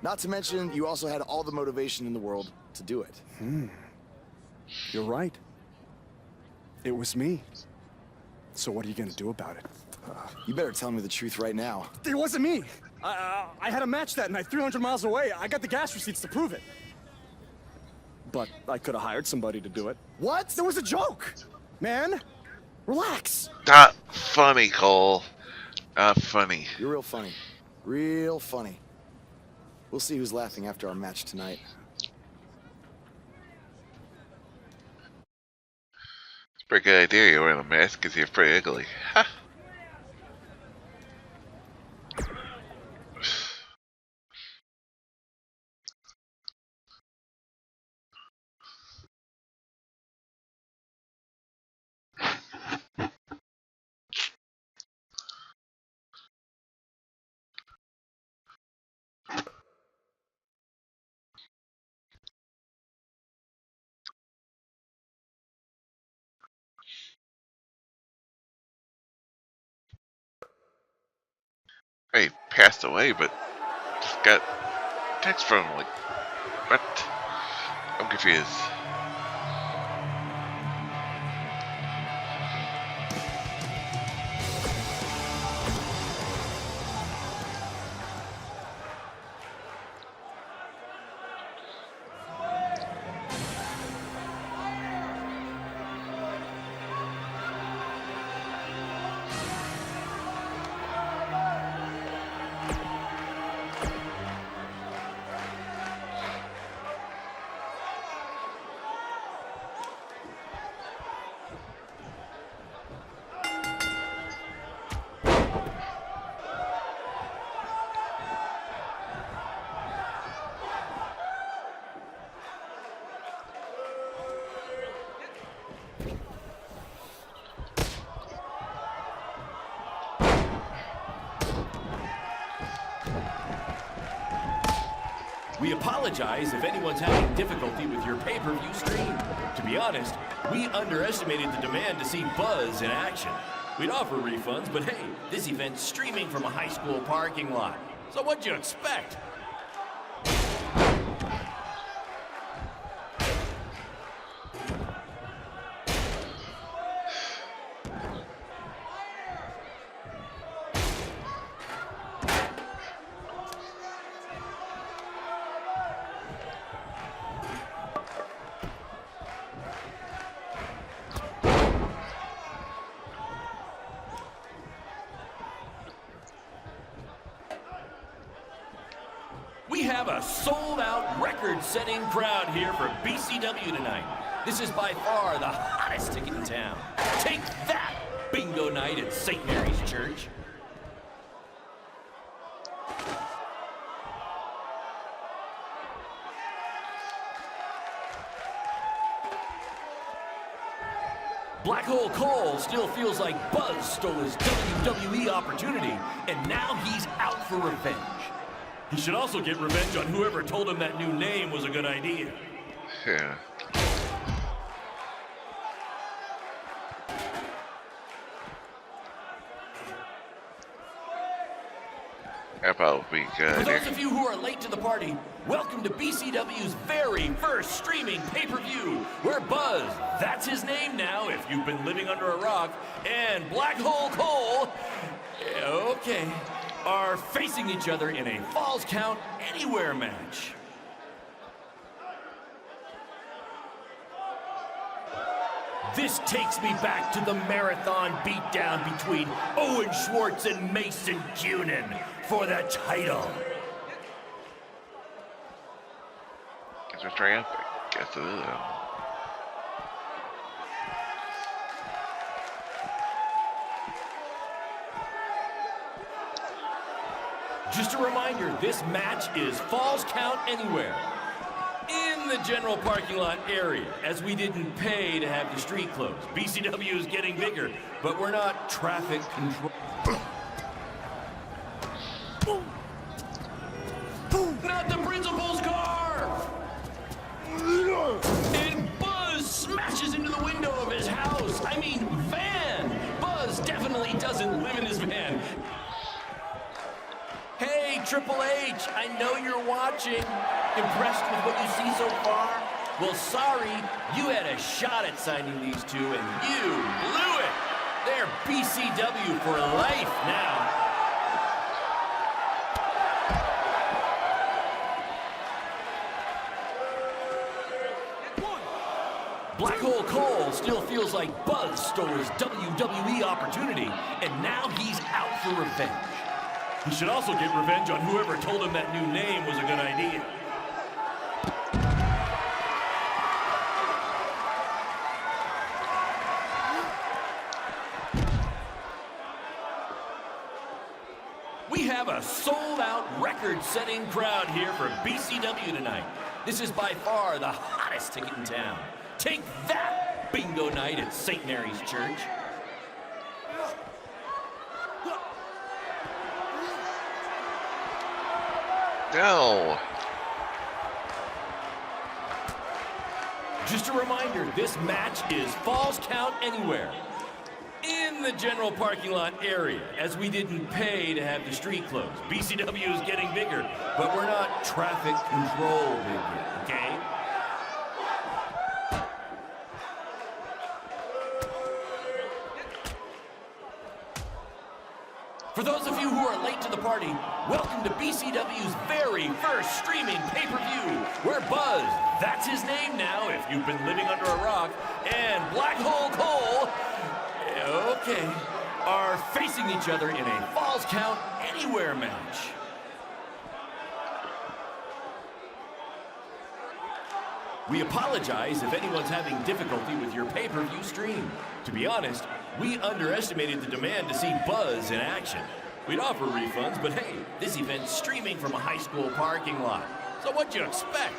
Not to mention, you also had all the motivation in the world to do it. You're right. It was me. So what are you gonna do about it? You better tell me the truth right now. It wasn't me! I had a match that night 300 miles away. I got the gas receipts to prove it. But I could have hired somebody to do it. What? It was a joke! Man, relax. Not funny, Cole. Not funny. You're real funny. Real funny. We'll see who's laughing after our match tonight. It's a pretty good idea you're wearing a mask because you're pretty ugly. Ha! He passed away, but just got text from him. Like, what? I'm confused. We apologize if anyone's having difficulty with your pay-per-view stream. To be honest, we underestimated the demand to see Buzz in action. We'd offer refunds, but hey, this event's streaming from a high school parking lot. So what'd you expect? We have a sold-out, record-setting crowd here for BCW tonight. This is by far the hottest ticket in town. Take that, bingo night at St. Mary's Church. Black Hole Cole still feels like Buzz stole his WWE opportunity, and now he's out for revenge. He should also get revenge on whoever told him that new name was a good idea. Yeah. That will be For good. those of you who are late to the party, welcome to BCW's very first streaming pay-per-view, where Buzz, that's his name now if you've been living under a rock, and Black Hole Cole, okay, are facing each other in a Falls Count Anywhere match. This takes me back to the marathon beatdown between Owen Schwartz and Mason Cunin for the title. It's a triumphant. Guess it is. Just a reminder, this match is Falls Count Anywhere in the general parking lot area, as we didn't pay to have the street closed. BCW is getting bigger, but we're not traffic control. Not the principal's car! And Buzz smashes into the window of his house. I mean, van! Buzz definitely doesn't live in his van. Hey, Triple H, I know you're watching. Impressed with what you see so far? Well, sorry, you had a shot at signing these two, and you blew it. They're BCW for life now. Black Hole Cole still feels like Buzz stole his WWE opportunity, and now he's out for revenge. He should also get revenge on whoever told him that new name was a good idea. We have a sold-out, record-setting crowd here for BCW tonight. This is by far the hottest ticket in town. Take that, bingo night at St. Mary's Church. No. Just a reminder, this match is Falls Count Anywhere in the general parking lot area, as we didn't pay to have the street closed. BCW is getting bigger, but we're not traffic control bigger, okay? For those of you who are late to the party, welcome to BCW's very first streaming pay-per-view, where Buzz, that's his name now if you've been living under a rock, and Black Hole Cole, okay, are facing each other in a Falls Count Anywhere match. We apologize if anyone's having difficulty with your pay-per-view stream. To be honest, we underestimated the demand to see Buzz in action. We'd offer refunds, but hey, this event's streaming from a high school parking lot. So what'd you expect?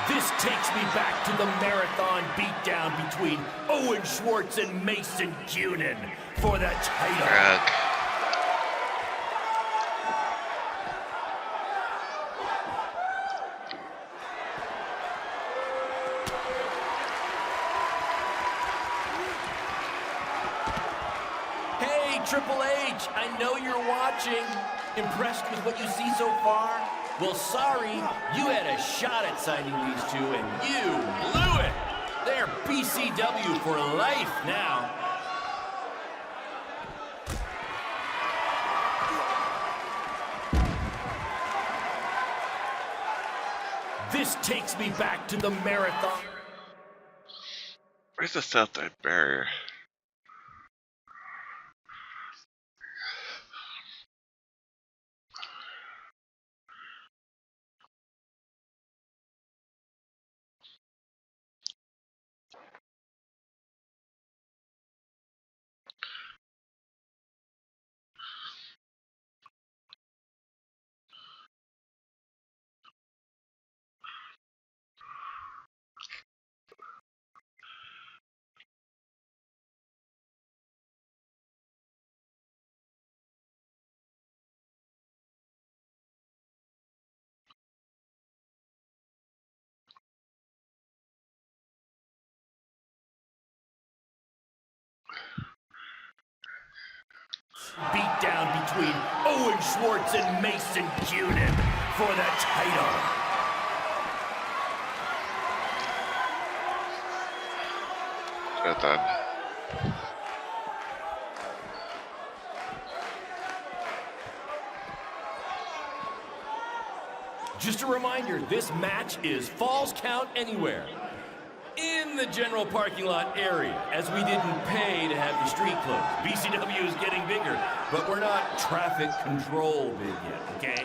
This takes me back to the marathon beatdown between Owen Schwartz and Mason Cunin for the title. Hey, Triple H, I know you're watching. Impressed with what you see so far? Well, sorry, you had a shot at signing these two, and you blew it. They're BCW for life now. This takes me back to the marathon. Where's the Southside barrier? Beatdown between Owen Schwartz and Mason Cunin for the title. Well done. Just a reminder, this match is Falls Count Anywhere in the general parking lot area, as we didn't pay to have the street closed. BCW is getting bigger, but we're not traffic control big yet, okay?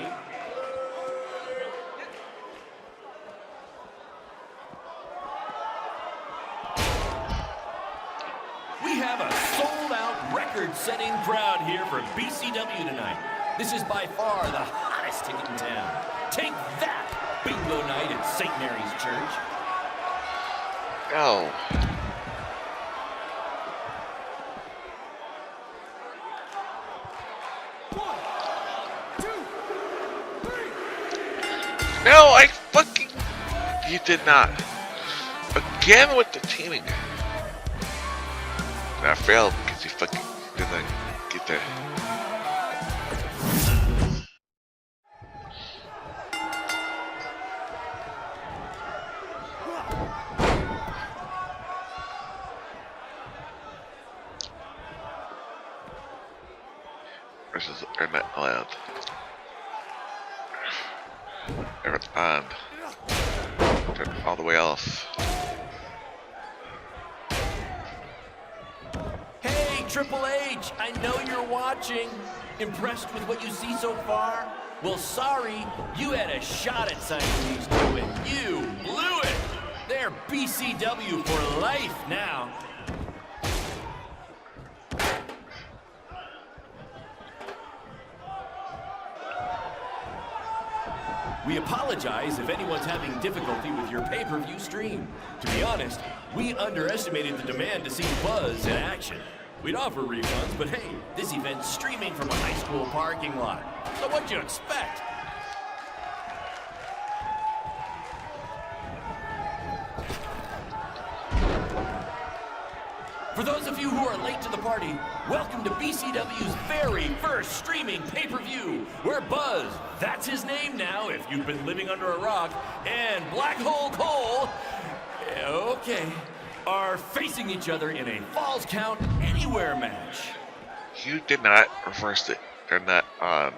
We have a sold-out, record-setting crowd here for BCW tonight. This is by far the hottest ticket in town. Take that, bingo night at St. Mary's Church. No. No, I fucking... You did not. Again with the teaming. And I failed because you fucking didn't get there. Versus Ernest Allowed. Ernest on. Turn all the way off. Hey, Triple H, I know you're watching. Impressed with what you see so far? Well, sorry, you had a shot at signing these two and you blew it. They're BCW for life now. We apologize if anyone's having difficulty with your pay-per-view stream. To be honest, we underestimated the demand to see Buzz in action. We'd offer refunds, but hey, this event's streaming from a high school parking lot. So what'd you expect? For those of you who are late to the party, welcome to BCW's very first streaming pay-per-view, where Buzz, that's his name now if you've been living under a rock, and Black Hole Cole, okay, are facing each other in a Falls Count Anywhere match. You did not reverse it. They're not on.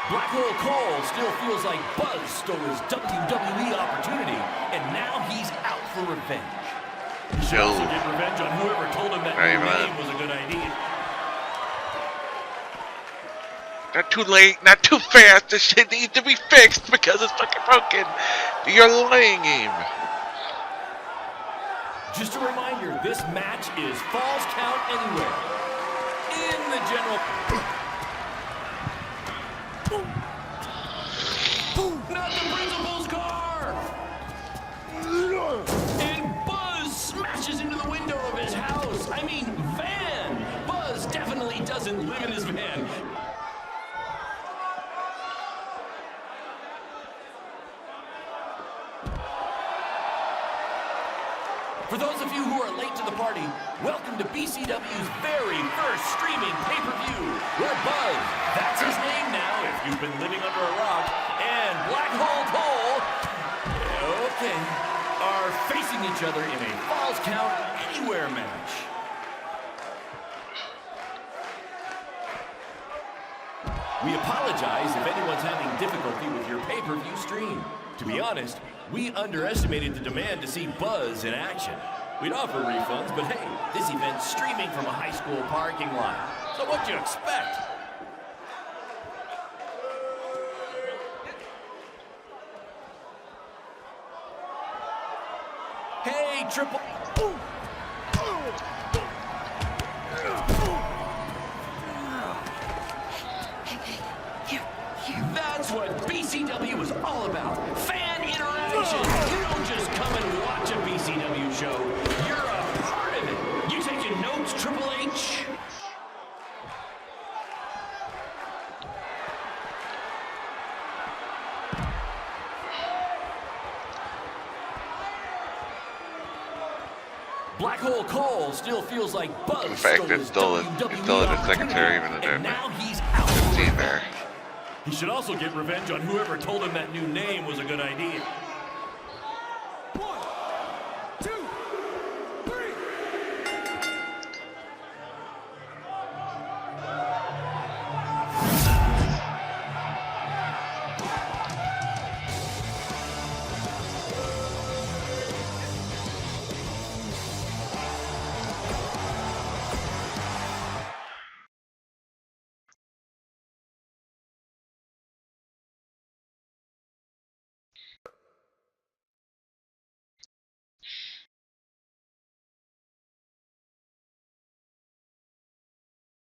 Black Hole Cole still feels like Buzz stole his WWE opportunity, and now he's out for revenge. He should also get revenge on whoever told him that new name was a good idea. Not too late, not too fast. This shit needs to be fixed because it's fucking broken. You're lying game. Just a reminder, this match is Falls Count Anywhere. In the general... Not the principal's car! And Buzz smashes into the window of his house. I mean, van. Buzz definitely doesn't live in his van. For those of you who are late to the party, welcome to BCW's very first streaming pay-per-view, where Buzz, that's his name now if you've been living under a rock, and Black Hole Cole, okay, are facing each other in a Falls Count Anywhere match. We apologize if anyone's having difficulty with your pay-per-view stream. To be honest, we underestimated the demand to see Buzz in action. We'd offer refunds, but hey, this event's streaming from a high school parking lot. So what'd you expect? Hey, Triple... That's what BCW is all about. Fan interaction. You don't just come and watch a BCW show. You're a part of it. You taking notes, Triple H? Black Hole Cole still feels like Buzz The fact stole that his still WWE a secretary, even though and they're now he's out. seen there. He should also get revenge on whoever told him that new name was a good idea.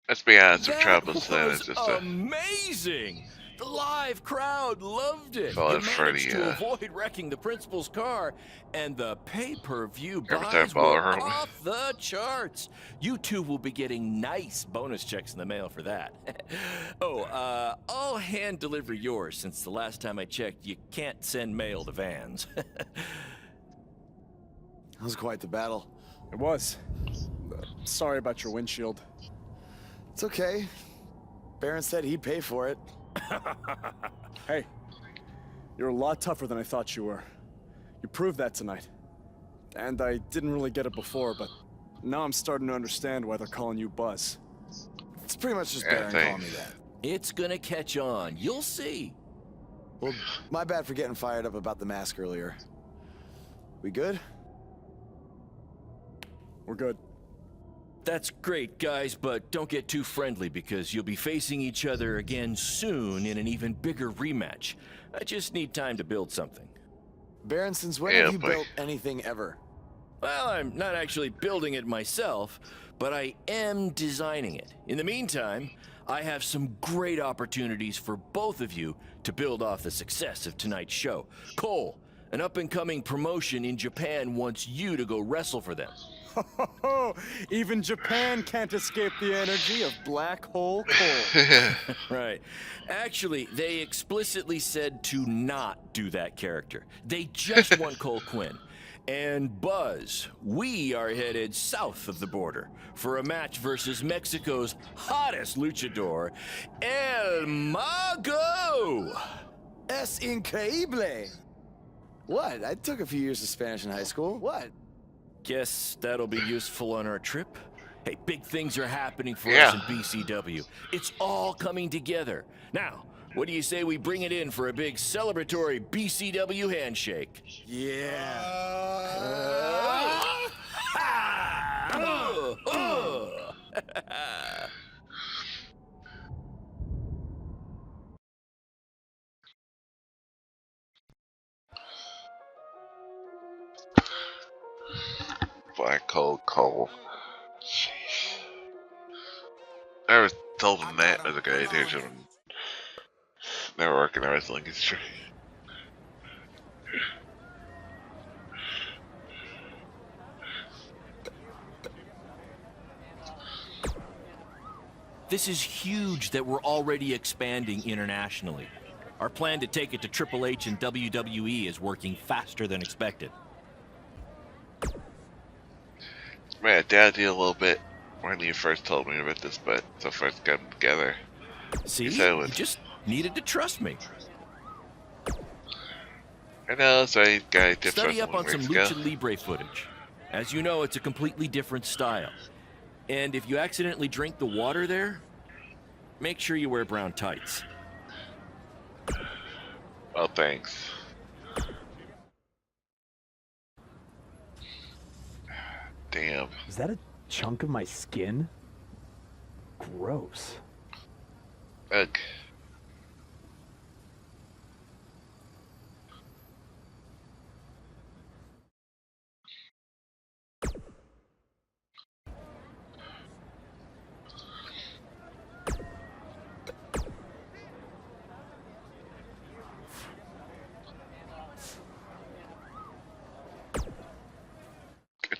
Let's be honest, with That Troubles then was it's just a amazing. The live crowd loved it. Well, You it's managed pretty, to avoid wrecking the principal's car, and the pay-per-view buys ball were hurt. off the charts. You two will be getting nice bonus checks in the mail for that. I'll hand deliver yours since the last time I checked, you can't send mail to vans. That was quite the battle. It was. Sorry about your windshield. It's okay. Baron said he'd pay for it. Hey, you're a lot tougher than I thought you were. You proved that tonight. And I didn't really get it before, but now I'm starting to understand why they're calling you Buzz. It's pretty much just Baron calling me that. It's gonna catch on. You'll see. Well, my bad for getting fired up about the mask earlier. We good? We're good. That's great, guys, but don't get too friendly because you'll be facing each other again soon in an even bigger rematch. I just need time to build something. Baron, since when have you built anything ever? Well, I'm not actually building it myself, but I am designing it. In the meantime, I have some great opportunities for both of you to build off the success of tonight's show. Cole, an up-and-coming promotion in Japan wants you to go wrestle for them. Even Japan can't escape the energy of Black Hole Cole. Right. Actually, they explicitly said to not do that character. They just want Cole Quinn. And Buzz, we are headed south of the border for a match versus Mexico's hottest luchador, El Mago! Es increíble! What? I took a few years of Spanish in high school. What? Guess that'll be useful on our trip. Hey, big things are happening for us in BCW. It's all coming together. Now, what do you say we bring it in for a big celebratory BCW handshake? Yeah. Black Hole Cole. Jeez. I was told him that as a guy who's never working in the wrestling industry. This is huge that we're already expanding internationally. Our plan to take it to Triple H and WWE is working faster than expected. Man, I doubted you a little bit when you first told me about this, but so first got them together. See, you just needed to trust me. I know, so I got tips Study up from on some weeks ago. Lucha Libre footage. As you know, it's a completely different style. And if you accidentally drink the water there, make sure you wear brown tights. Oh, thanks. Damn. Is that a chunk of my skin? Gross. Ugh.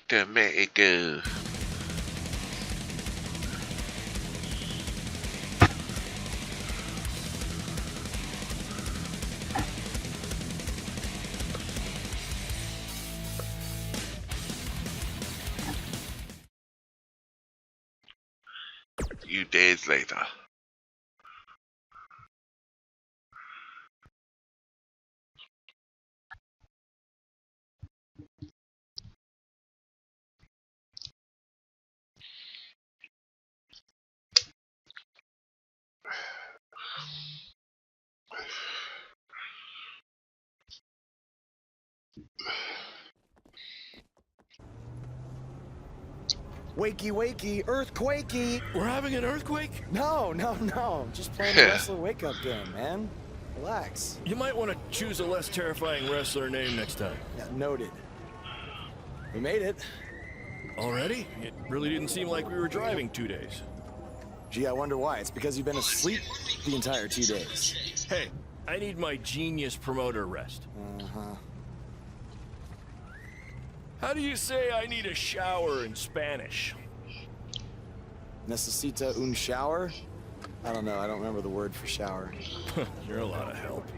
To Mexico. few days later. Wakey, wakey, earthquakey. We're having an earthquake? No. Just playing a wrestler wake-up game, man. Relax. You might want to choose a less terrifying wrestler name next time. Yeah, noted. We made it. Already? It really didn't seem like we were driving 2 days. Gee, I wonder why. It's because you've been asleep the entire 2 days. Hey, I need my genius promoter rest. Uh-huh. How do you say I need a shower in Spanish? Necesita un shower? I don't know. I don't remember the word for shower. You're a lot of help.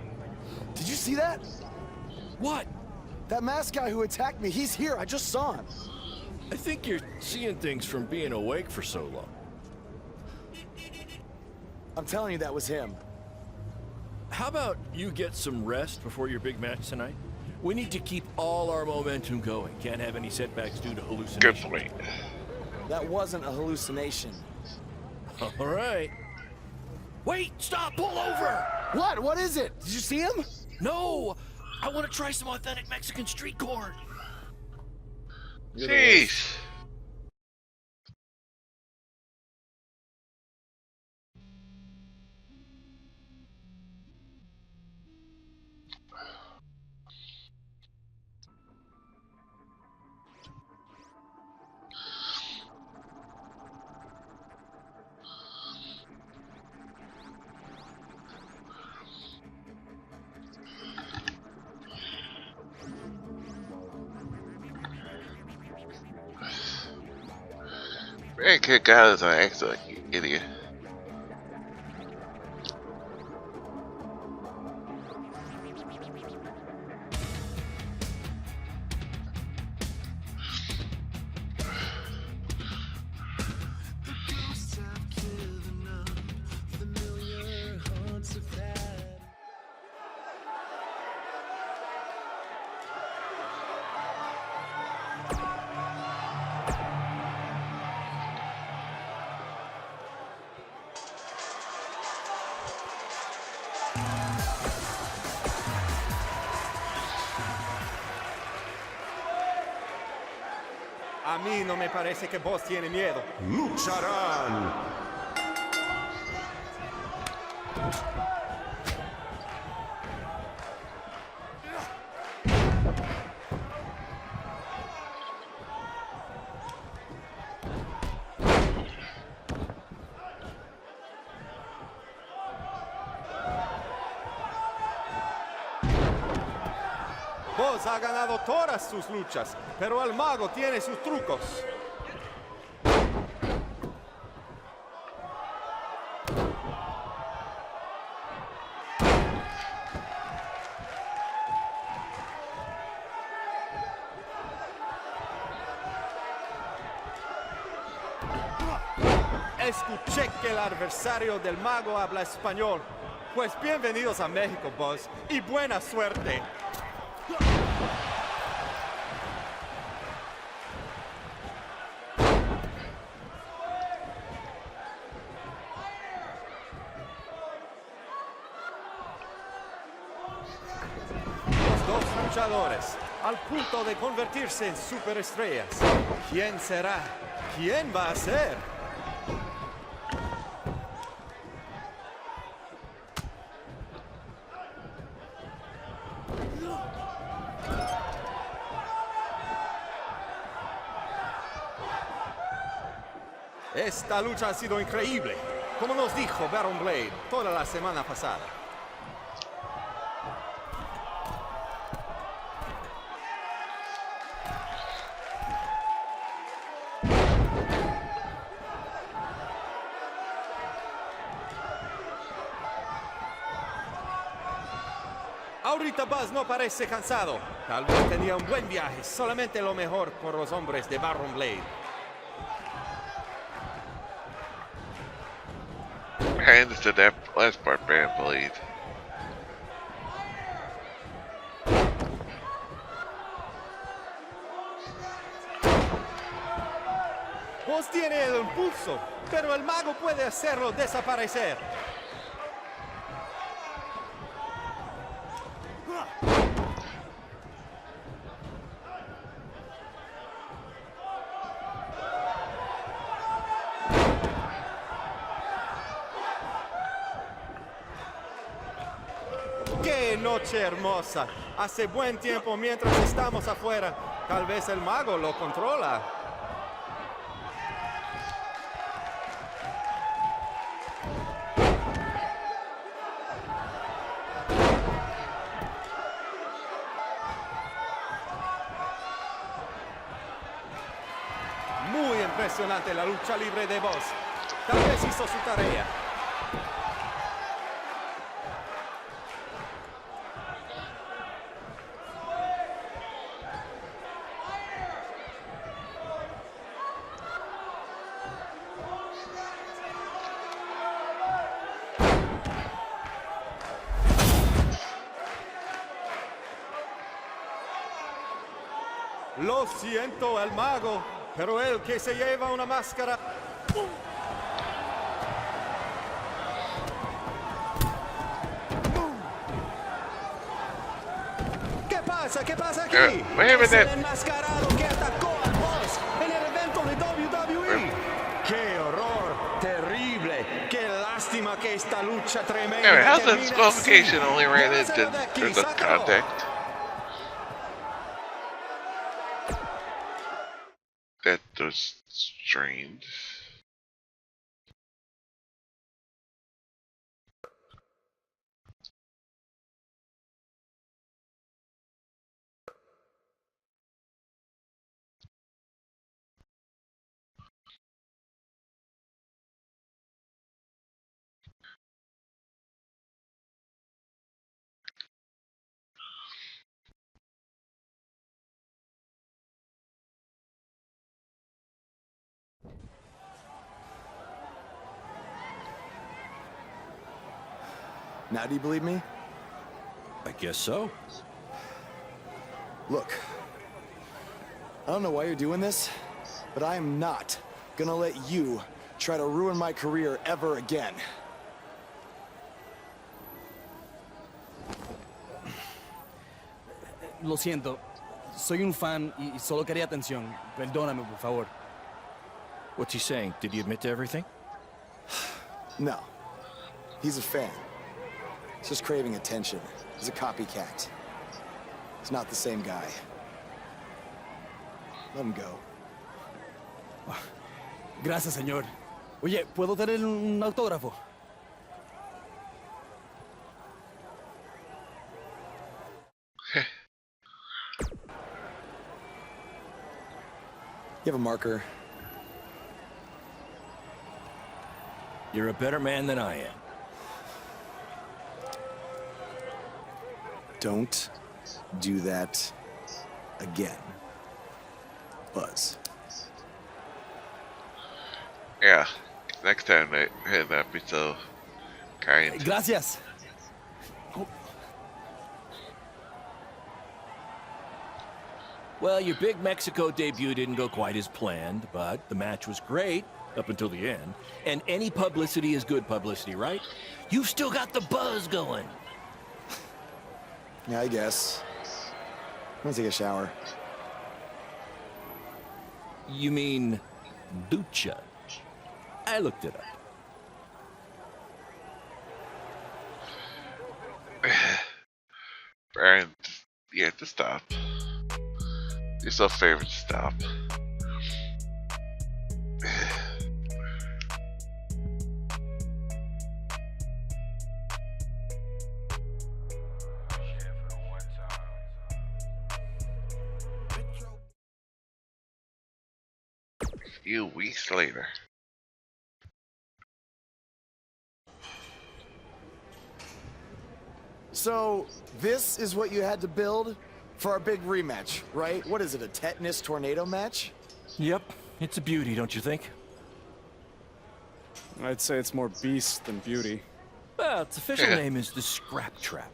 Did you see that? What? That masked guy who attacked me. He's here. I just saw him. I think you're seeing things from being awake for so long. I'm telling you, that was him. How about you get some rest before your big match tonight? We need to keep all our momentum going. Can't have any setbacks due to hallucinations. Good point. That wasn't a hallucination. All right. Wait, stop, pull over! What? What is it? Did you see him? No! I want to try some authentic Mexican street corn. Jeez. Man, kick out as an excellent, you idiot. A mí no me parece que vos tiene miedo. Lucharán. Vos ha ganado todas sus luchas, pero el mago tiene sus trucos. Escuché que el adversario del mago habla español. Pues bienvenidos a México, Buzz, y buena suerte. Los dos luchadores, al punto de convertirse en superestrellas. ¿Quién será? ¿Quién va a ser? Esta lucha ha sido increíble, como nos dijo Baron Blade toda la semana pasada. Ahorita Buzz no parece cansado. Tal vez tenía un buen viaje, solamente lo mejor por los hombres de Baron Blade. I understood that last part, Baron Blade. Vos tiene el impulso, pero el mago puede hacerlo desaparecer. ¡Qué noche hermosa! Hace buen tiempo mientras estamos afuera. Tal vez el mago lo controla. Muy impresionante la lucha libre de Boss. Tal vez hizo su tarea. Lo siento, el mago, pero el que se lleva una máscara... ¿Qué pasa? ¿Qué pasa aquí? Es el enmascarado que atacó al Boss en el evento de WWE. ¡Qué horror! ¡Terrible! ¡Qué lástima que esta lucha tremenda How's that termina disqualification así! only ran Llévaselo into de aquí, there's a sácalo. contact? That was strange. Now do you believe me? I guess so. Look, I don't know why you're doing this, but I am not gonna let you try to ruin my career ever again. Lo siento. Soy un fan y solo quería atención. Perdóname, por favor. What's he saying? Did he admit to everything? No. He's a fan. He's just craving attention. He's a copycat. He's not the same guy. Let him go. Gracias, señor. Oye, ¿puedo tener un autógrafo? You have a marker? You're a better man than I am. Don't do that again, Buzz. Yeah, next time they had not be so kind. Gracias. Well, your big Mexico debut didn't go quite as planned, but the match was great up until the end. And any publicity is good publicity, right? You've still got the buzz going. Yeah, I guess. I'm gonna take a shower. You mean lucha? I looked it up. Brian, you have to stop. You're so favorite to stop. A few weeks later. So, this is what you had to build for our big rematch, right? What is it, a tetanus tornado match? Yep, it's a beauty, don't you think? I'd say it's more beast than beauty. Well, its official name is the Scrap Trap.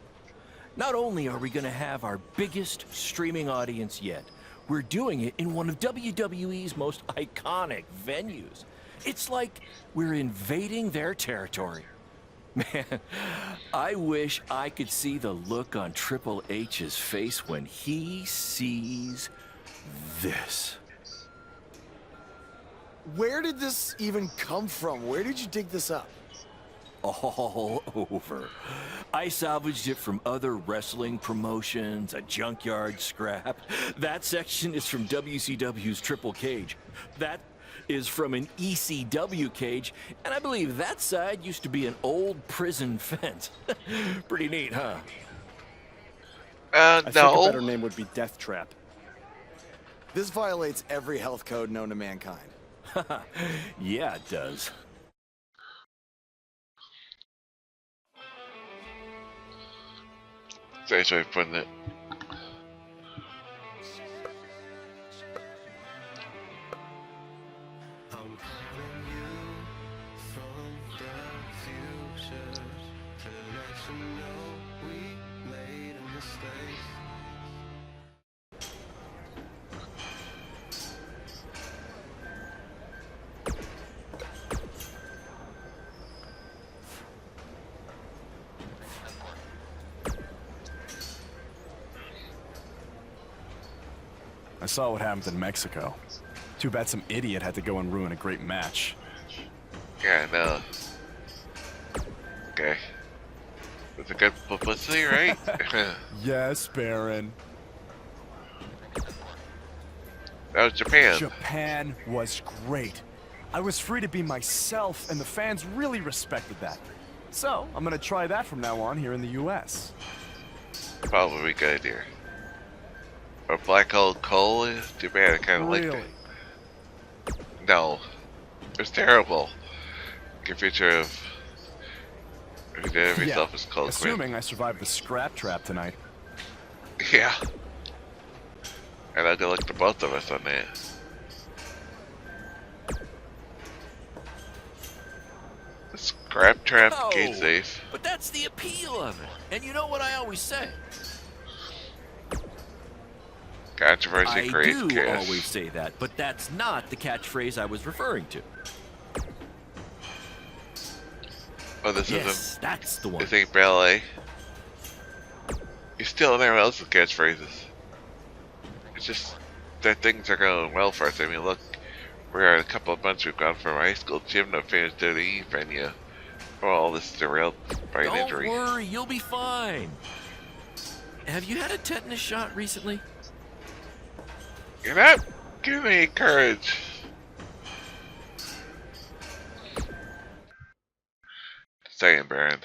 Not only are we going to have our biggest streaming audience yet, we're doing it in one of WWE's most iconic venues. It's like we're invading their territory. Man, I wish I could see the look on Triple H's face when he sees this. Where did this even come from? Where did you dig this up? All over. I salvaged it from other wrestling promotions, a junkyard scrap. That section is from WCW's Triple Cage. That is from an ECW cage, and I believe that side used to be an old prison fence. Pretty neat, huh? I think a better name would be Death Trap. This violates every health code known to mankind. Yeah, it does. Nice way of putting it. I saw what happened in Mexico. Too bad some idiot had to go and ruin a great match. Yeah, I know. Okay. That's a good publicity, right? Yes, Baron. That was Japan. Japan was great. I was free to be myself, and the fans really respected that. So, I'm gonna try that from now on here in the US. Probably a good idea. Or Black Hole Coal is too bad, I kinda liked it. No. It was terrible. Get a picture of yourself as Cold assuming I survived the Scrap Trap tonight. Yeah. And I'll go look to both of us on that. The Scrap Trap gate safe. But that's the appeal of it. And you know what I always say? Controversy creates I do chaos. always say that, but that's not the catchphrase I was referring to. Oh, this Yes, isn't. that's the one. This ain't ballet. You're still in there else's catchphrases. It's just that things are going well for us. I mean, look, we're in a couple of months. We've gone from high school gym to famous WWE venue. For all this derailed by an injury. Don't worry, you'll be fine. Have you had a tetanus shot recently? You're not giving me courage. Saying, Baron.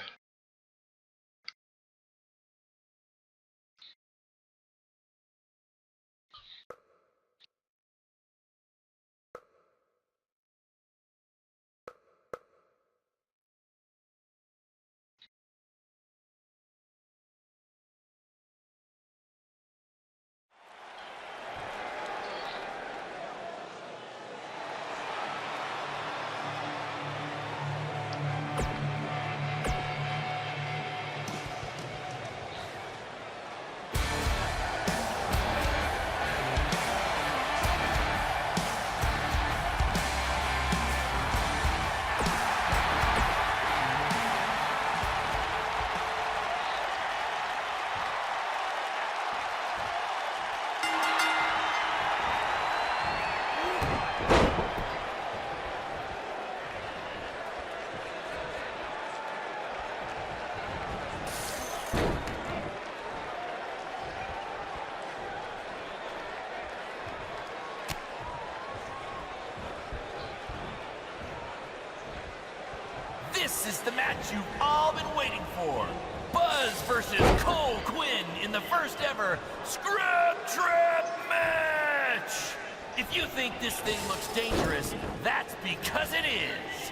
This is the match you've all been waiting for. Buzz versus Cole Quinn in the first ever Scrap Trap match. If you think this thing looks dangerous, that's because it is.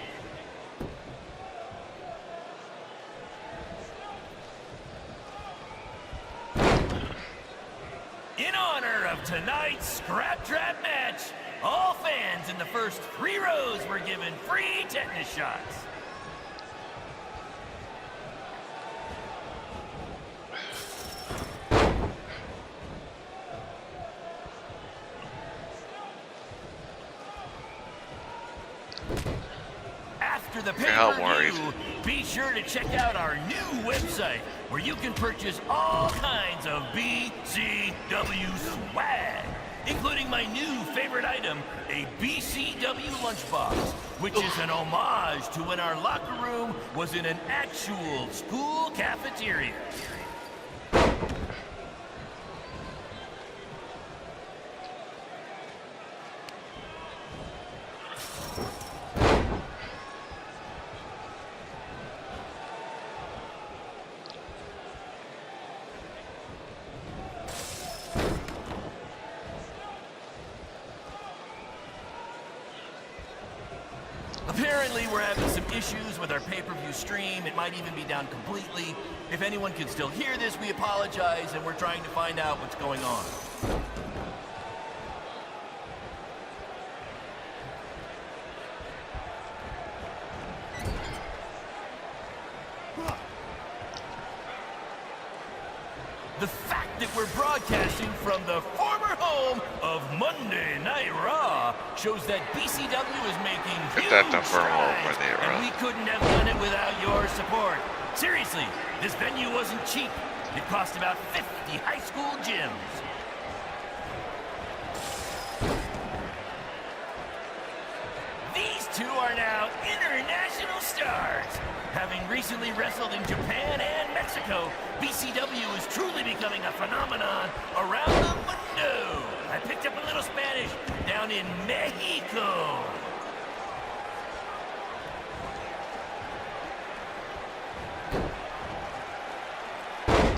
In honor of tonight's Scrap Trap match, All fans in the first 3 rows were given free tetanus shots. After the pay-per-view, be sure to check out our new website where you can purchase all kinds of BCW swag, including my new favorite item, a BCW lunchbox, which is an homage to when our locker room was in an actual school cafeteria. Apparently, we're having some issues with our pay-per-view stream. It might even be down completely. If anyone can still hear this, we apologize, and we're trying to find out what's going on. The fact that we're broadcasting from the former home of Monday Night Raw shows that BCW is making huge strides, and we couldn't have done it without your support. Seriously, this venue wasn't cheap. It cost about 50 high school gyms. These two are now international stars. Having recently wrestled in Japan and Mexico, BCW is truly becoming a phenomenon around the mundo. I picked up a little Spanish down in Mexico.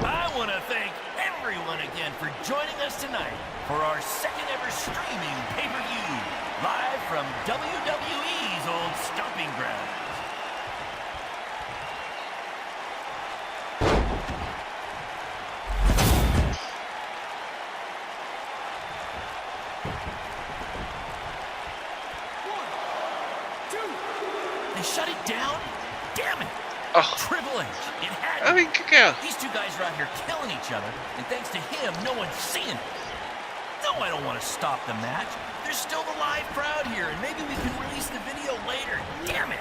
I want to thank everyone again for joining us tonight for our second ever streaming pay-per-view, live from WWE's old stomping grounds. Shut it down? Damn it! Oh. Triple H, it had I mean, yeah. These two guys are out here killing each other, and thanks to him, no one's seeing it. No, I don't want to stop the match. There's still the live crowd here, and maybe we can release the video later. Damn it!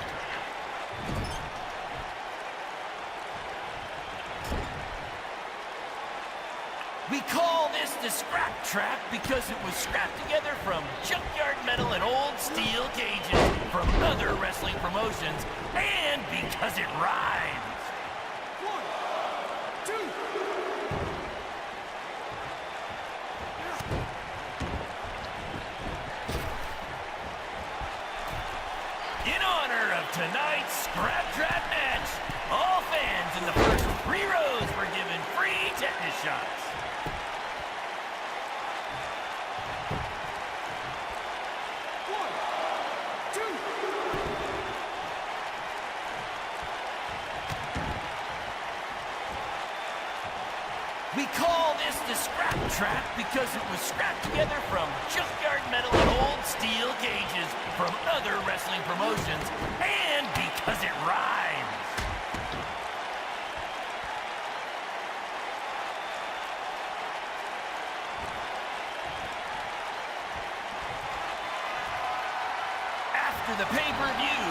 We call this the scrap trap because it was scrapped together from junkyard metal and old steel cages from other wrestling promotions, and because it rhymes. 1, 2. In honor of tonight's scrap trap match, all fans in the first 3 rows were given free tetanus shots. We call this the scrap trap because it was scrapped together from junkyard metal and old steel cages from other wrestling promotions, and because it rhymes. After the pay-per-view,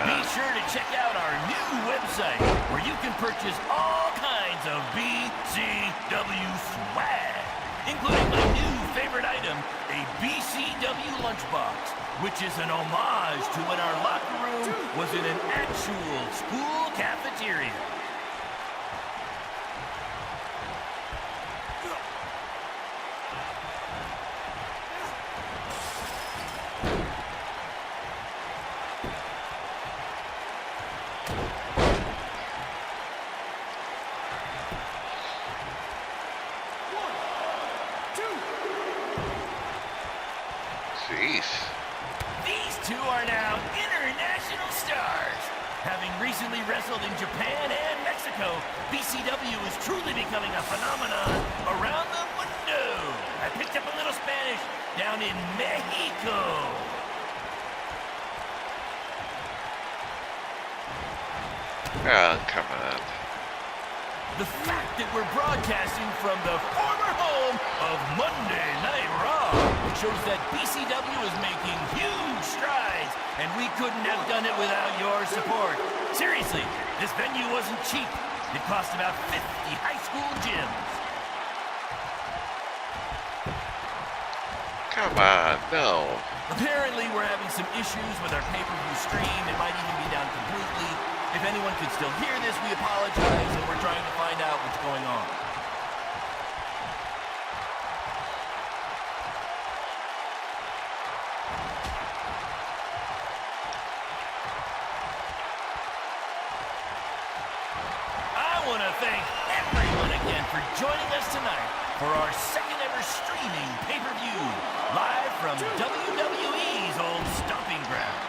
be sure to check out our new website where you can purchase all kinds of BCW swag, including my new favorite item, a BCW lunchbox, which is an homage to when our locker room was in an actual school cafeteria. These two are now international stars. Having recently wrestled in Japan and Mexico, BCW is truly becoming a phenomenon around the mundo. I picked up a little Spanish down in Mexico. Oh, come on. The fact that we're broadcasting from the former home of Monday Night Raw shows that BCW is making huge strides, and we couldn't have done it without your support. Seriously, this venue wasn't cheap. It cost about 50 high school gyms. Come on, no. Apparently, we're having some issues with our pay-per-view stream. It might even be down completely. If anyone could still hear this, we apologize, and we're trying to find out what's going on. I want to thank everyone again for joining us tonight for our second ever streaming pay-per-view, live from WWE's old stomping grounds.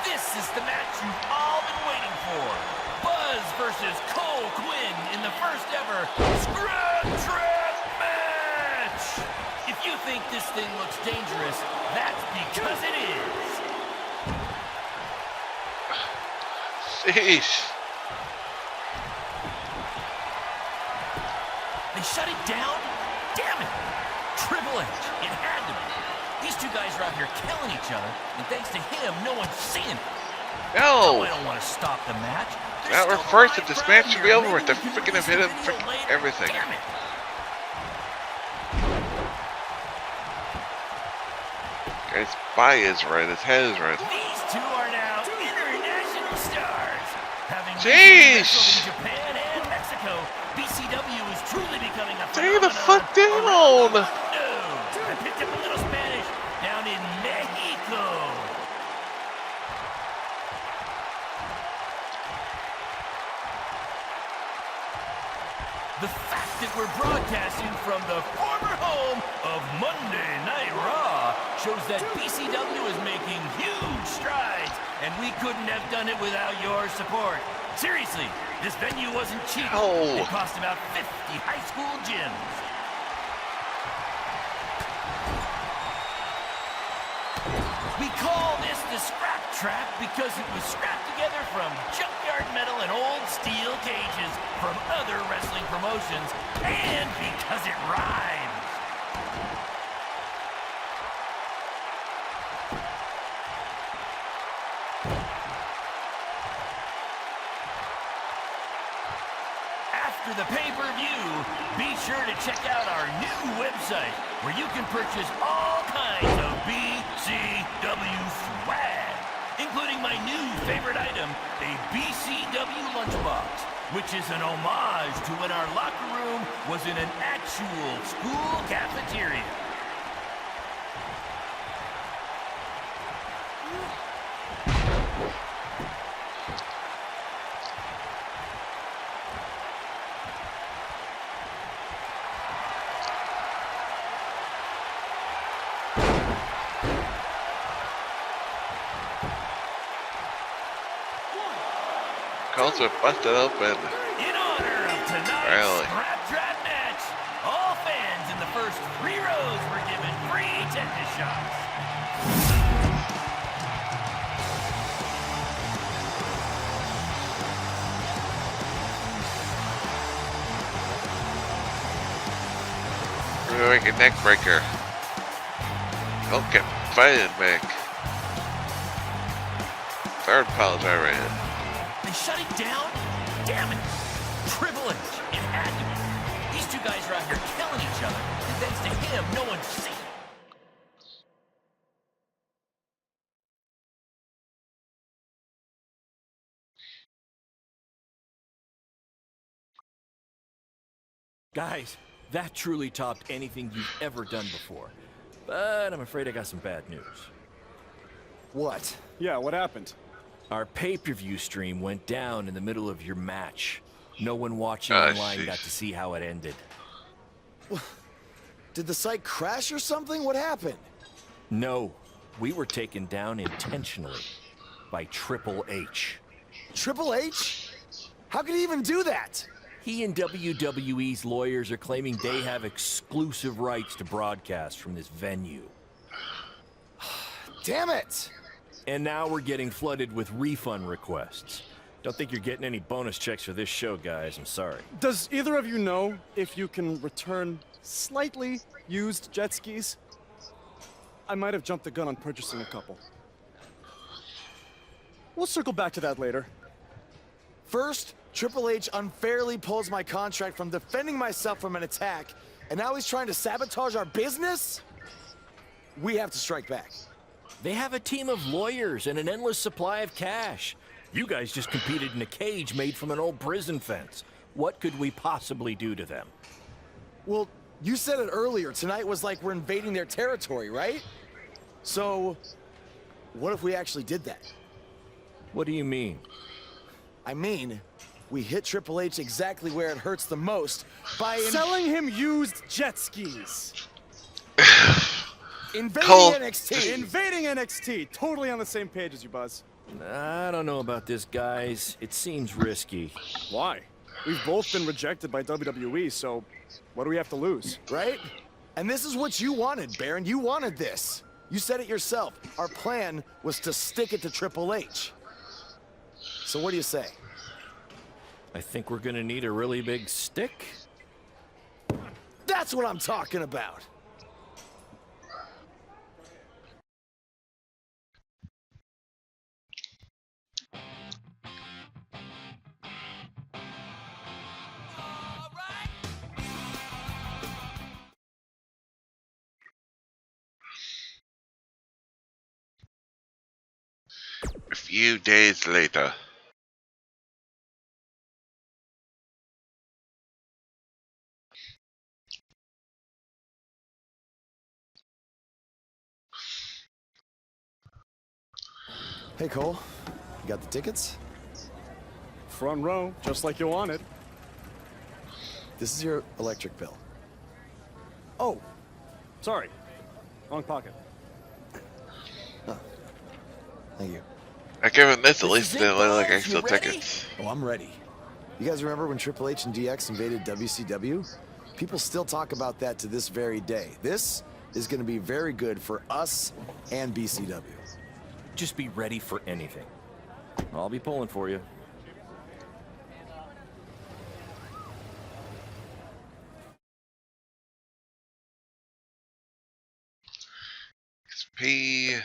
This is the match you've all been waiting for. Buzz versus Cole Quinn in the first ever Scrub Trap match. If you think this thing looks dangerous, that's because it is. Sheesh. They shut it down? Damn it! Triple H, it had to be. These two guys are out here killing each other, and thanks to him, no one's seeing it. No! I don't want to stop the match. That refers that this match should be over with. They're freaking have hit him everything. Damn it! His body is right, his head is right. These two are now international stars. Having Jeez! wrestled in Japan and Mexico, BCW is truly becoming a Stay the phenomenon fuck down! around the world. I picked up a little Spanish down in Mexico. The fact that we're broadcasting from the former home of Monday Night Raw shows that BCW is making huge strides, and we couldn't have done it without your support. Seriously, this venue wasn't cheap. Oh. It cost about 50 high school gyms. We call this the Scrap Trap because it was scrapped together from junkyard metal and old steel cages from other wrestling promotions, and because it rhymes. After the pay-per-view, be sure to check out our new website where you can purchase all kinds of BCW swag, including my new favorite item, a BCW lunchbox, which is an homage to when our locker room was in an actual school cafeteria. Calls are busted open. In honor of tonight's Really? Scrap Trap match, all fans in the first 3 rows were given free tetanus shots. We're gonna make a neck breaker. Don't get fighting, Mick. Third pile gyrated. They shut it down? Damn it! Triple H, it had to be. These two guys are out here killing each other, and thanks to him, no one's seen it. Guys, that truly topped anything you've ever done before. But I'm afraid I got some bad news. What? Yeah, what happened? Our pay-per-view stream went down in the middle of your match. No one watching online got to see how it ended. Did the site crash or something? What happened? No, we were taken down intentionally by Triple H. Triple H? How could he even do that? He and WWE's lawyers are claiming they have exclusive rights to broadcast from this venue. Damn it! And now we're getting flooded with refund requests. Don't think you're getting any bonus checks for this show, guys. I'm sorry. Does either of you know if you can return slightly used jet skis? I might have jumped the gun on purchasing a couple. We'll circle back to that later. First, Triple H unfairly pulls my contract from defending myself from an attack, and now he's trying to sabotage our business? We have to strike back. They have a team of lawyers and an endless supply of cash. You guys just competed in a cage made from an old prison fence. What could we possibly do to them? Well, you said it earlier. Tonight was like we're invading their territory, right? So, what if we actually did that? What do you mean? I mean, we hit Triple H exactly where it hurts the most by selling him used jet skis. Invading Cole. NXT. Invading NXT. Totally on the same page as you, Buzz. I don't know about this, guys. It seems risky. Why? We've both been rejected by WWE, so what do we have to lose? Right? And this is what you wanted, Baron. You wanted this. You said it yourself. Our plan was to stick it to Triple H. So what do you say? I think we're gonna need a really big stick. That's what I'm talking about. A few days later. Hey, Cole. You got the tickets? Front row, just like you wanted. This is your electric bill. Oh, sorry. Wrong pocket. Oh. Thank you. I given this at least they look like actual tickets. Oh, I'm ready. You guys remember when Triple H and DX invaded WCW? People still talk about that to this very day. This is going to be very good for us and BCW. Just be ready for anything. I'll be pulling for you. XP.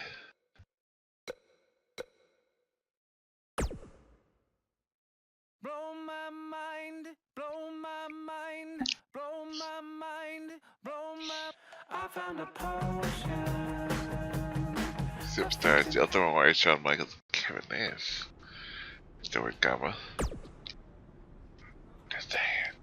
Blow my mind, blow my mind, blow my mind, blow my... I found a potion. Superstars, the Ultimate Warrior, Shawn Michaels, Kevin Nash. Stuart Gamma. Just the hand.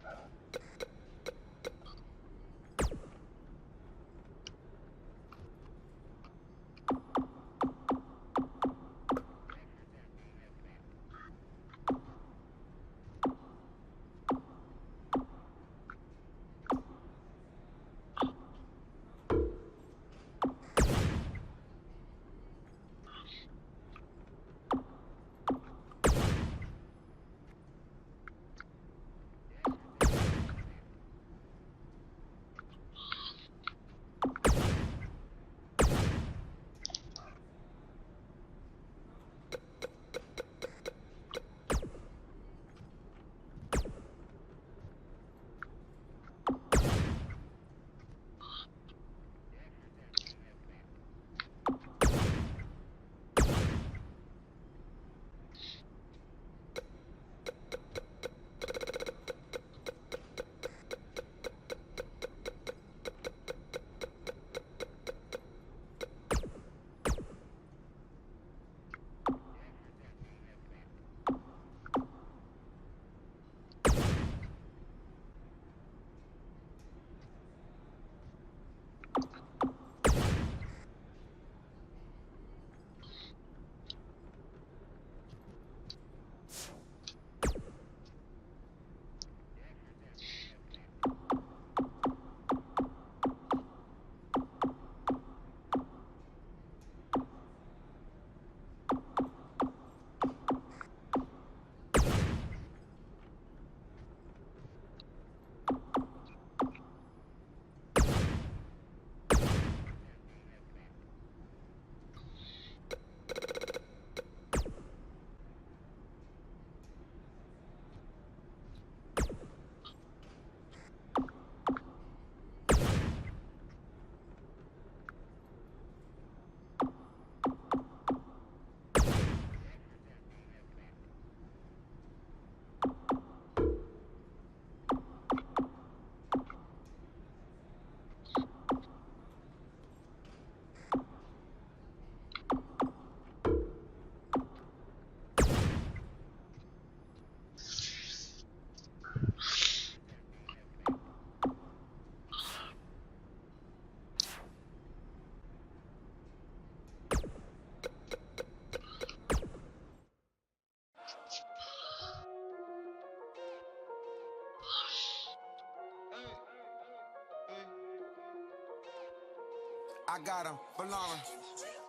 I got him, for Lauren.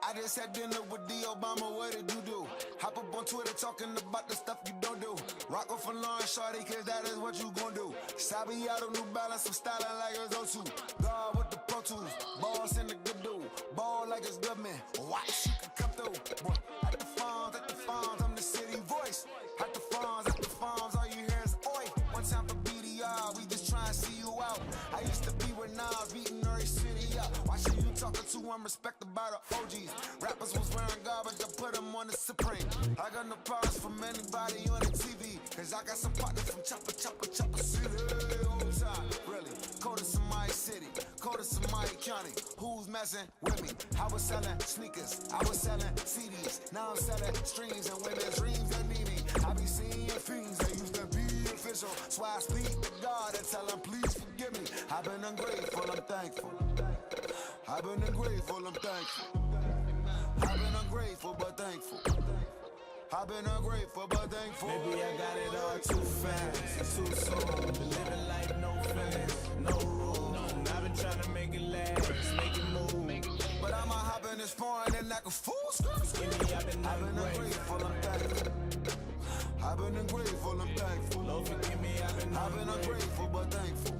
I just had dinner with the Obama, what did you do? Hop up on Twitter talking about the stuff you don't do. Rock off for Lauren, shorty, cause that is what you gon' do. Sabi out of New Balance, I'm styling like it's O2. God with the Pro Tools, boss in the good dude. Ball like it's good man, watch you can come through. Boy, at the farms, I'm the city voice. At the farms, all you hear is oi. One time for BDR, we just try and see you out. I used to be with Nas, beating every city up. Watching you talking to, I'm respected by the OGs. Rappers was wearing garbage, I put them on the Supreme. I got no problems from anybody on the TV. Cause I got some partners from Chopper City. Old time, really. Coldest in my city, coldest in my county. Who's messing with me? I was selling sneakers, I was selling CDs. Now I'm selling streams and women's dreams that need me. I be seeing things that used to be official. So I speak to God and tell him, please forgive me. I've been ungrateful, I'm thankful. I've been ungrateful, I'm thankful. I've been ungrateful, but thankful. I've been ungrateful, but thankful. Maybe I got it all too fast and too soon. Been living life, no feelings, no rules. I've been trying to make it last, make it move. But I'ma hop in this point and like a fool. I've been ungrateful, I'm thankful. I've been ungrateful, I'm thankful. Lord forgive me, I've been ungrateful, but thankful.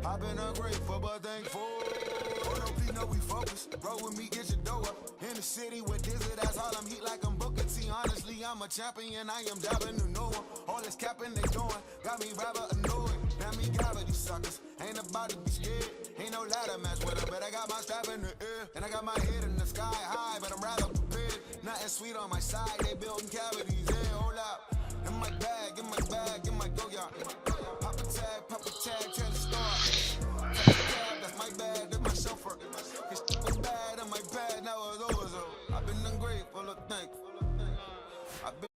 I've been ungrateful, but thankful. Oh, no, please know we focus. Roll with me, get your dough up. In the city with Dizzy, that's all I'm heat like I'm Booker T. Honestly, I'm a champion, I am dabbing to no one. All this capping they doing, got me rather annoyed. Now me gather these suckers, ain't about to be scared. Ain't no ladder match with her, but I got my strap in the air. And I got my head in the sky high, but I'm rather prepared. Nothing sweet on my side, they building cavities, yeah, hold up. In my bag, in my go yard. Pop a tag, tell the store. That's my bag, that's my chauffeur. His was bad in my bag, now it's over, so I've been ungrateful, thankful. I've been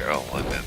They're all London.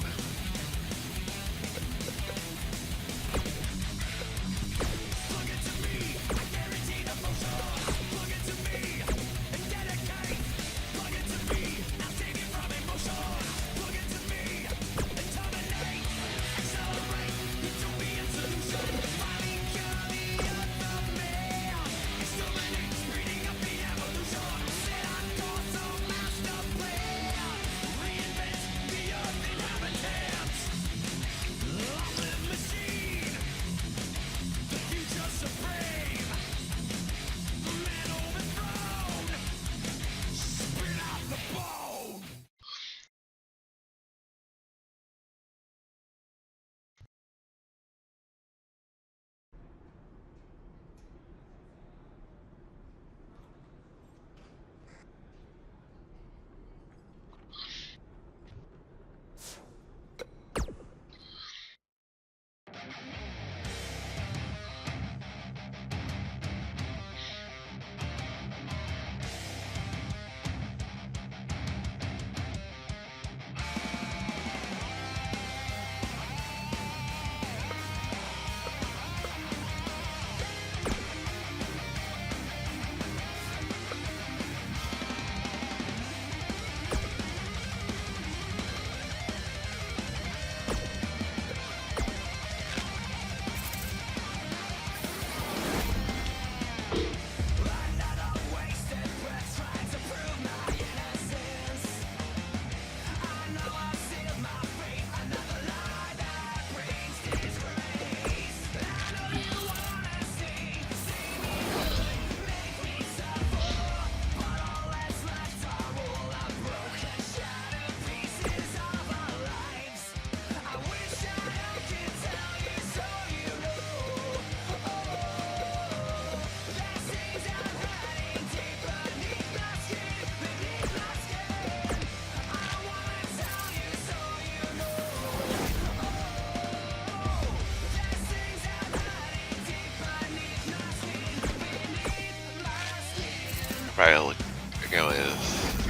Probably look again is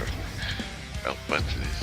a bunch of these.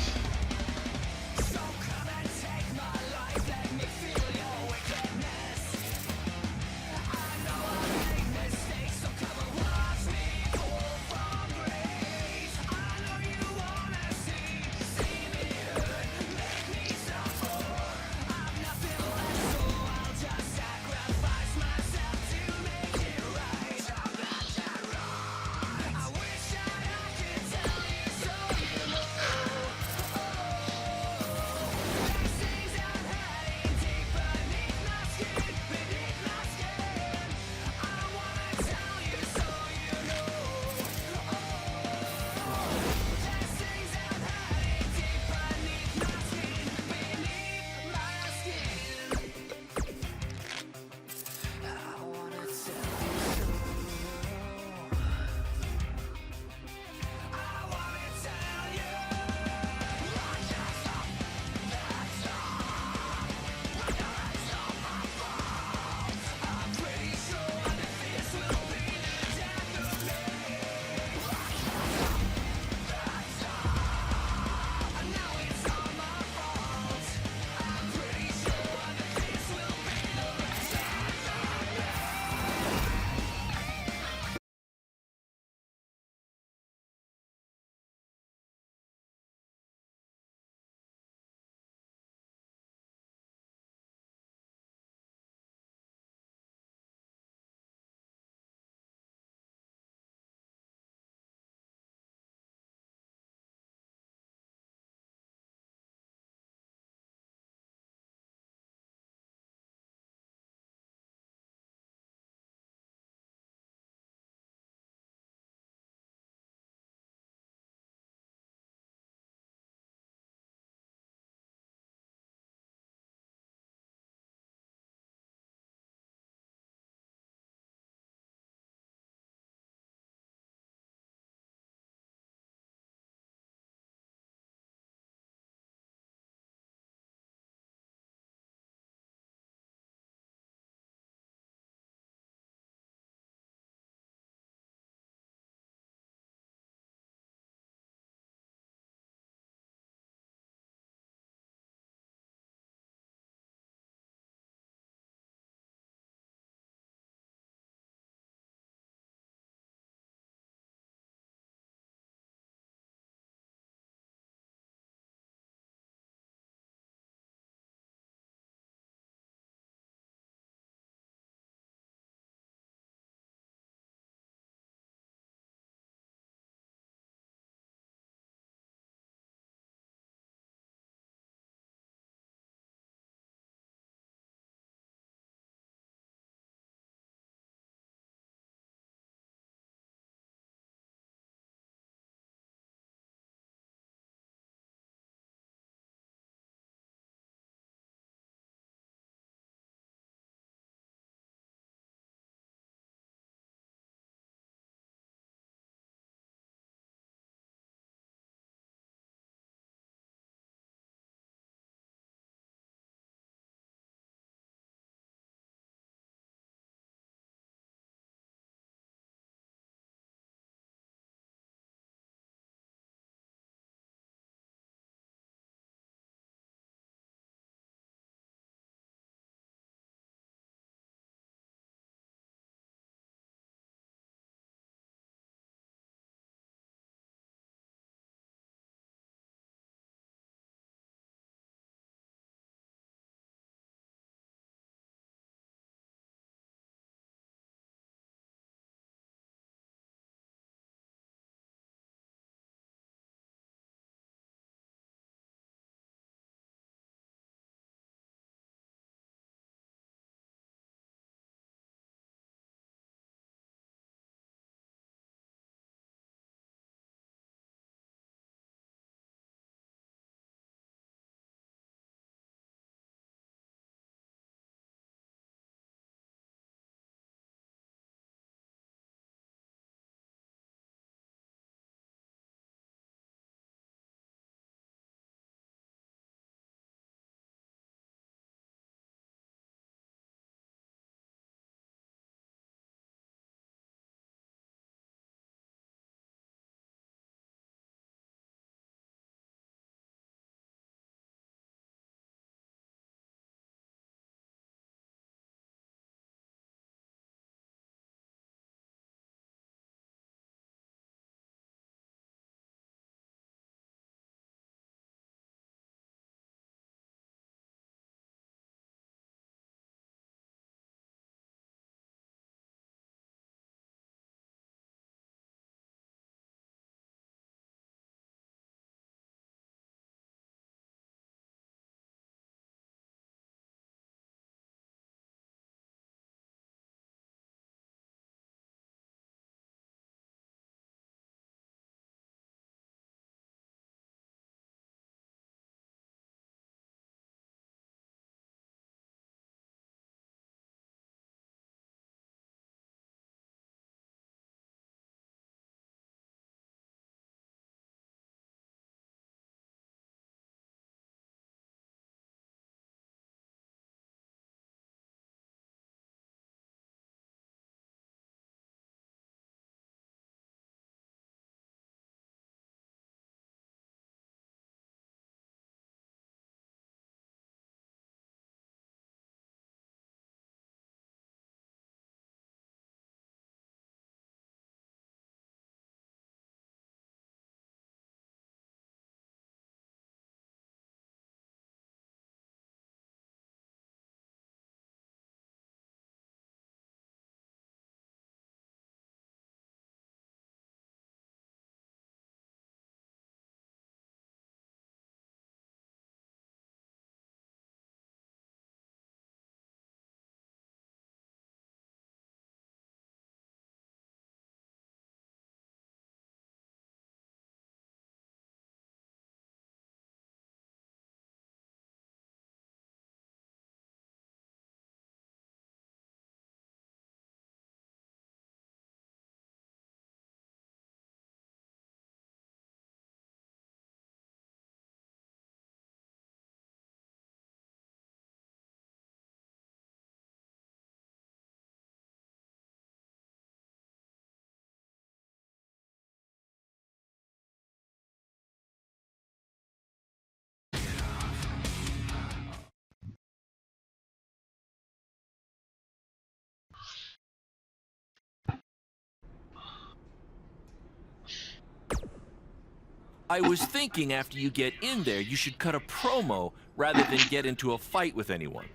I was thinking after you get in there, you should cut a promo rather than get into a fight with anyone.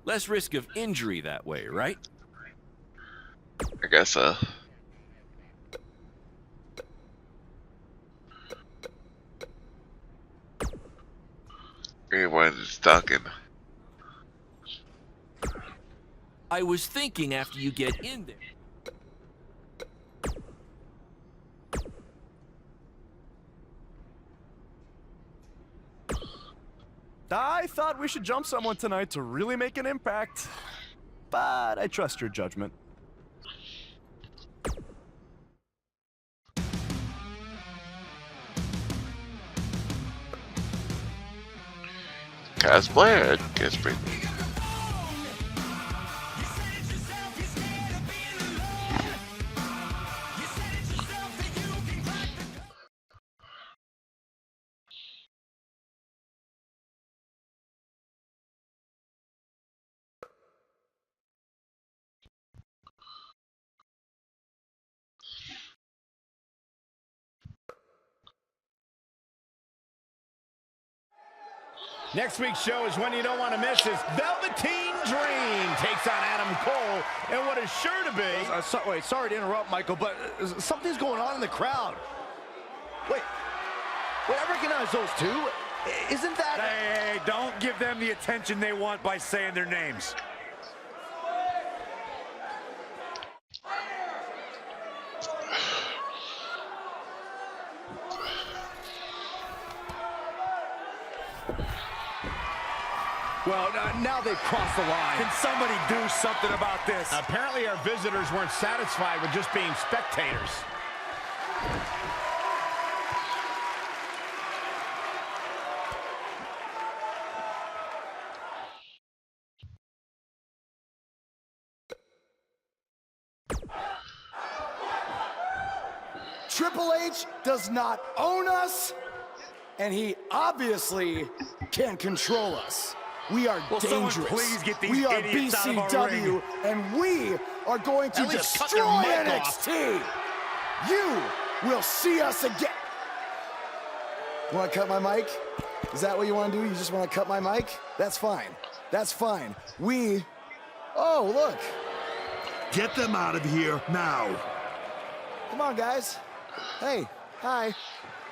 Less risk of injury that way, right? I guess so. Everyone is talking. I was thinking after you get in there. I thought we should jump someone tonight to really make an impact, but I trust your judgment. Cosplayer, I guess, pretty. Next week's show is one you don't want to miss. Is Velveteen Dream takes on Adam Cole, and what is sure to be... Wait, sorry to interrupt, Michael, but something's going on in the crowd. Wait, I recognize those two. Isn't that... Hey, don't give them the attention they want by saying their names. Well, now they've crossed the line. Can somebody do something about this? Apparently our visitors weren't satisfied with just being spectators. Triple H does not own us, and he obviously can't control us. We are dangerous. Please get these we are idiots out of our BCW, ring. and we are going to destroy NXT. You will see us again. You want to cut my mic? Is that what you want to do? You just want to cut my mic? That's fine. That's fine. Oh, look. Get them out of here now. Come on, guys. Hey, hi.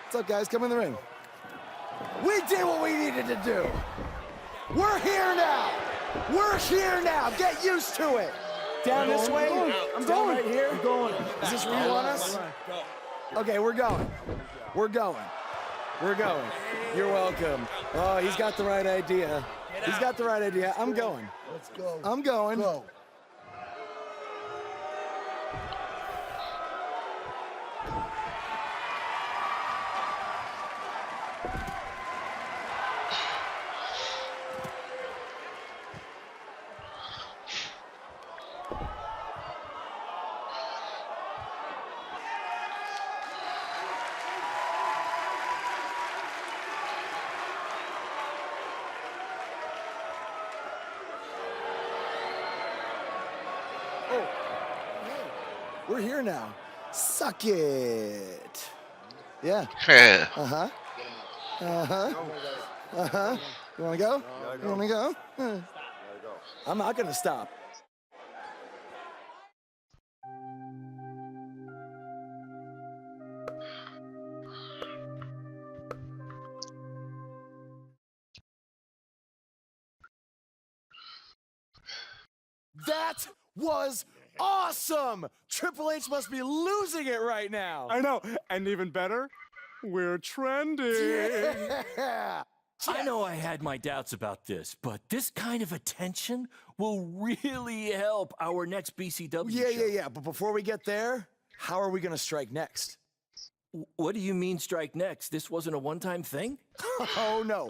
What's up, guys? Come in the ring. We did what we needed to do. We're here now. We're here now. Get used to it. Down this way. I'm down right here. I'm going. Is this where you want us? Okay, we're going. We're going. We're going. You're welcome. Oh, he's got the right idea. He's got the right idea. I'm going. Let's go. I'm going. Go. We're here now. Suck it. Yeah. Uh-huh. Uh-huh. Uh-huh. You want to go? You want to go? I'm not going to stop. That was awesome! Triple H must be losing it right now. I know, and even better, we're trending. Yeah. I know I had my doubts about this, but this kind of attention will really help our next BCW show. Yeah. But before we get there, how are we going to strike next? What do you mean strike next? This wasn't a one-time thing? Oh, no.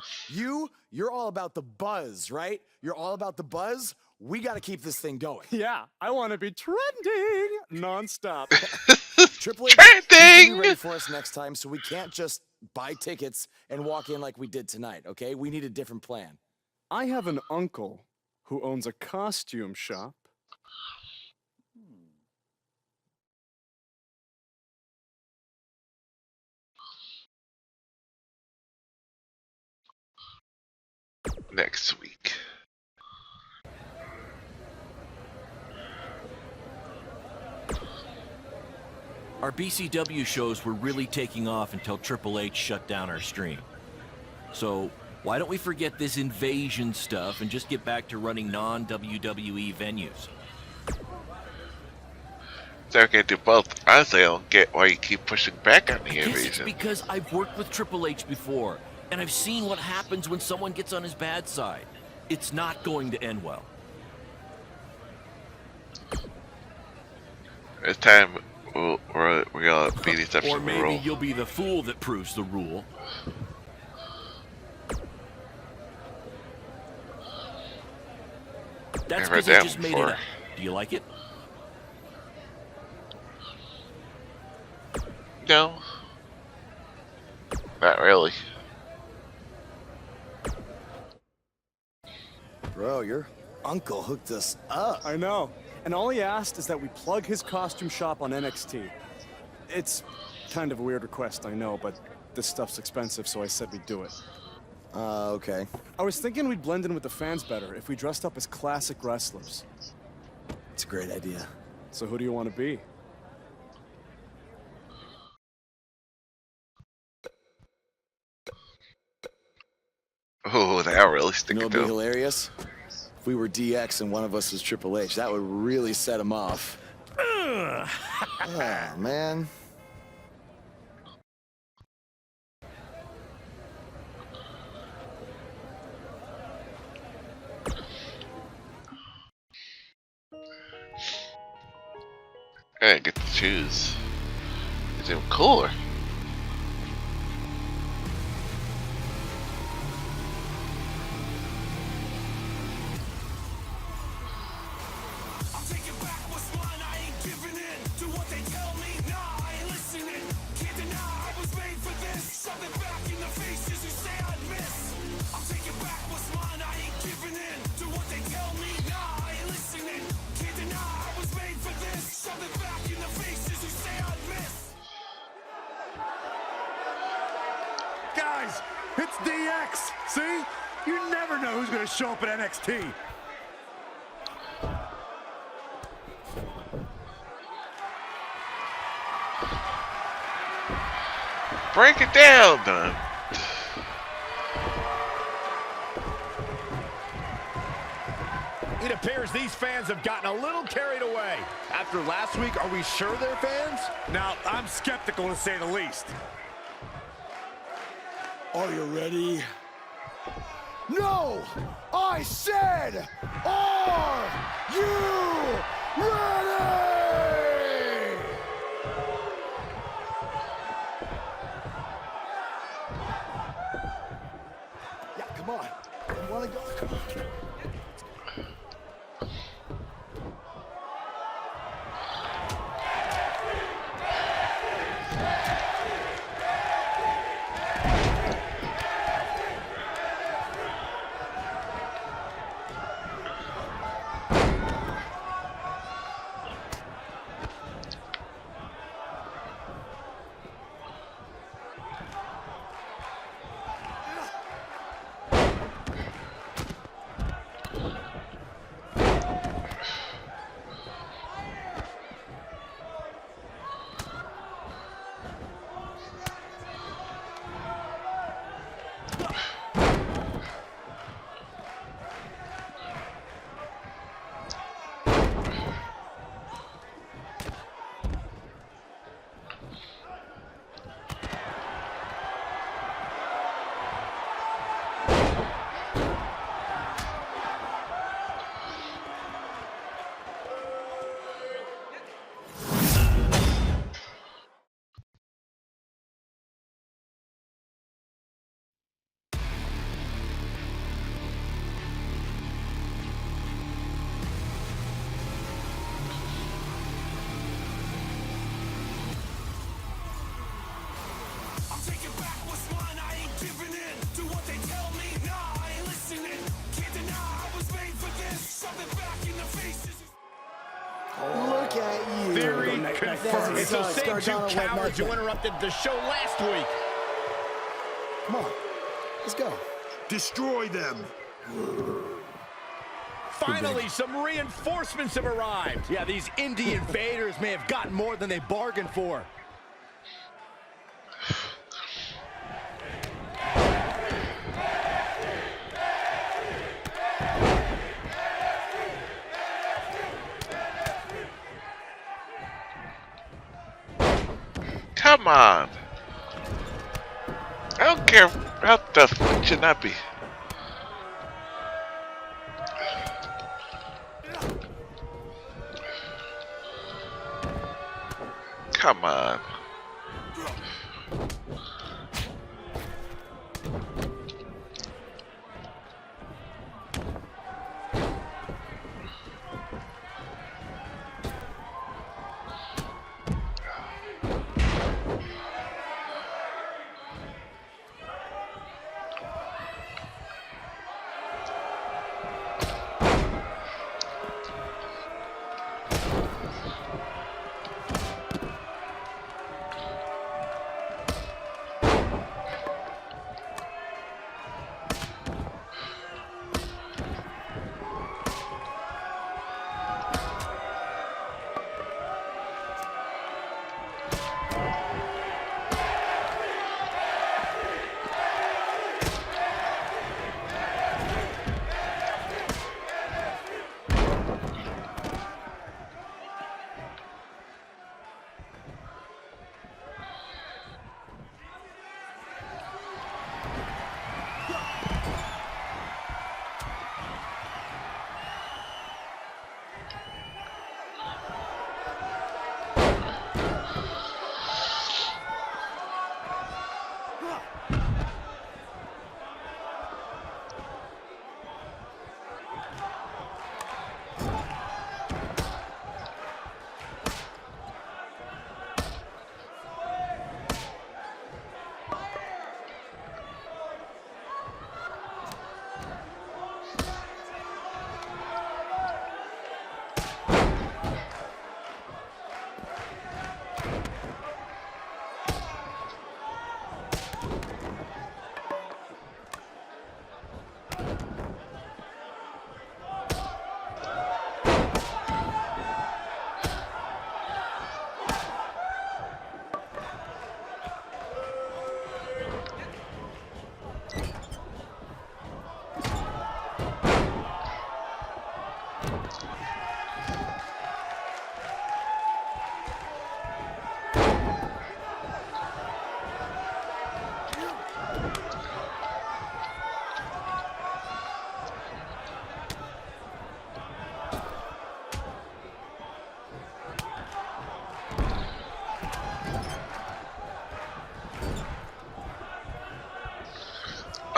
You're all about the buzz, right? You're all about the buzz. We got to keep this thing going. Yeah, I want to be trending nonstop. Triple H is be ready for us next time, so we can't just buy tickets and walk in like we did tonight, okay? We need a different plan. I have an uncle who owns a costume shop. next week. Our BCW shows were really taking off until Triple H shut down our stream. So why don't we forget this invasion stuff and just get back to running non-WWE venues? They're going to do both. Honestly, I don't get why you keep pushing back on the I guess it's invasion. because I've worked with Triple H before, and I've seen what happens when someone gets on his bad side. It's not going to end well. It's time we're going to be the exception Or to the maybe rule. you'll be the fool that proves the rule. That's Never because I that just made before. it up. Do you like it? No. Not really. Bro, your uncle hooked us up. I know. And all he asked is that we plug his costume shop on NXT. It's kind of a weird request, I know, but this stuff's expensive, so I said we'd do it. Okay. I was thinking we'd blend in with the fans better if we dressed up as classic wrestlers. It's a great idea. So who do you want to be? Oh, that really stick You know it what'd be to. hilarious? If we were DX and one of us was Triple H, that would really set him off. Oh, man. I didn't get to choose. It's even cooler. Guys, it's DX. See? You never know who's going to show up at NXT. Break it down, Don. It appears these fans have gotten a little carried away. After last week, are we sure they're fans? Now, I'm skeptical to say the least. Are you ready? No! I said, are you ready? Yeah, come on. You wanna go? Come on. Look at you. Theory confirmed. It's those same two Gargano cowards who wet interrupted the show last week. Come on. Let's go. Destroy them. Finally, some reinforcements have arrived. Yeah, these indie invaders may have gotten more than they bargained for. Come on. I don't care how tough it should not be. Come on.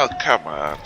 Oh, come on.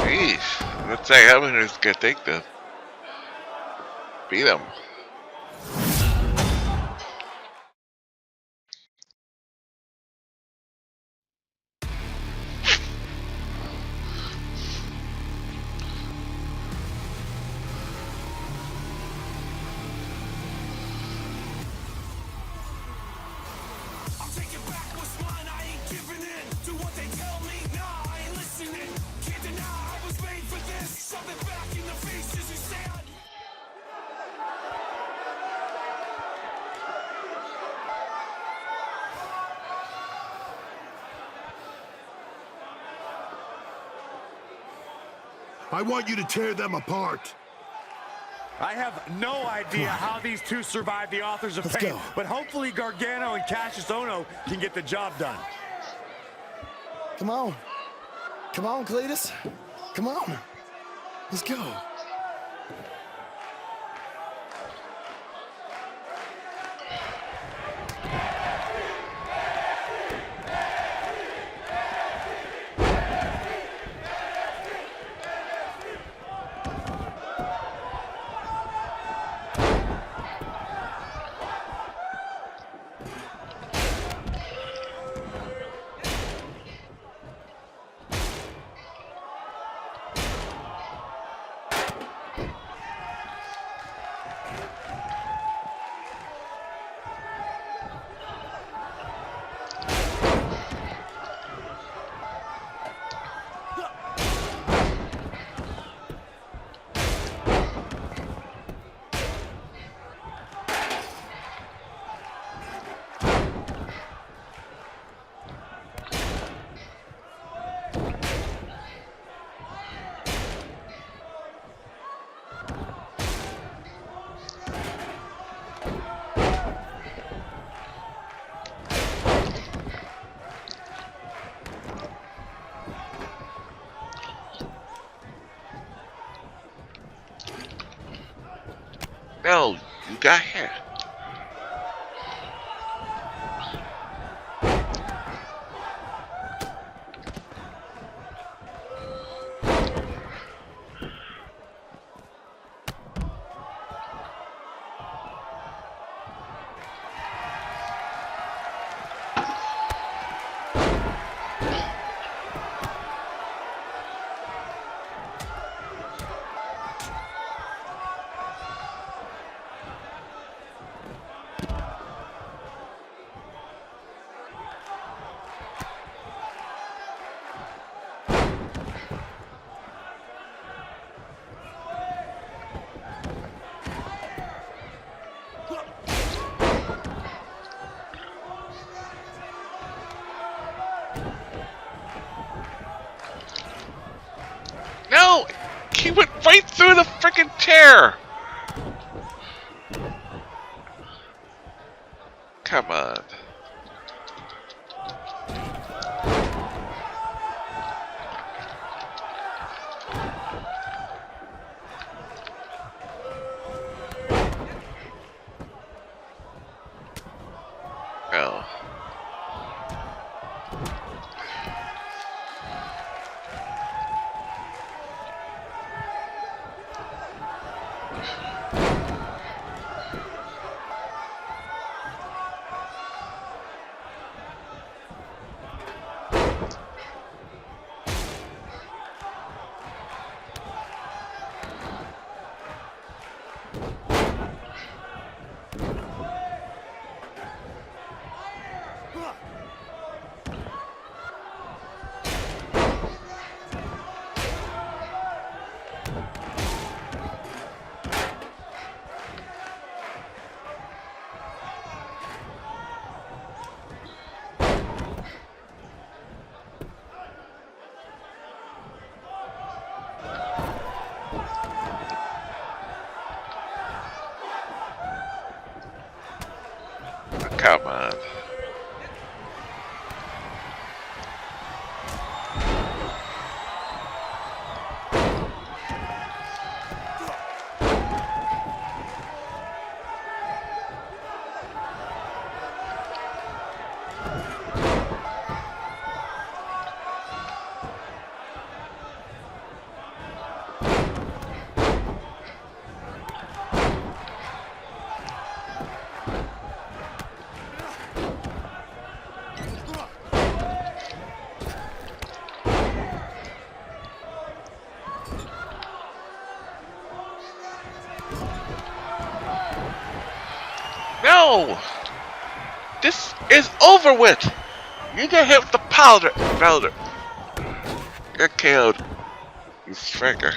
Jeez, looks like Heaven's gonna take the beat him. I want you to tear them apart. I have no idea how these two survived the Authors of Pain, but hopefully Gargano and Cassius Ohno can get the job done. Come on. Come on, Cletus. Come on. Let's go. No, you got here. No! He went right through the frickin' chair! Come on. Oh. Come on. No! This is over with! You get hit with the powder! You're KO'd. You fricker.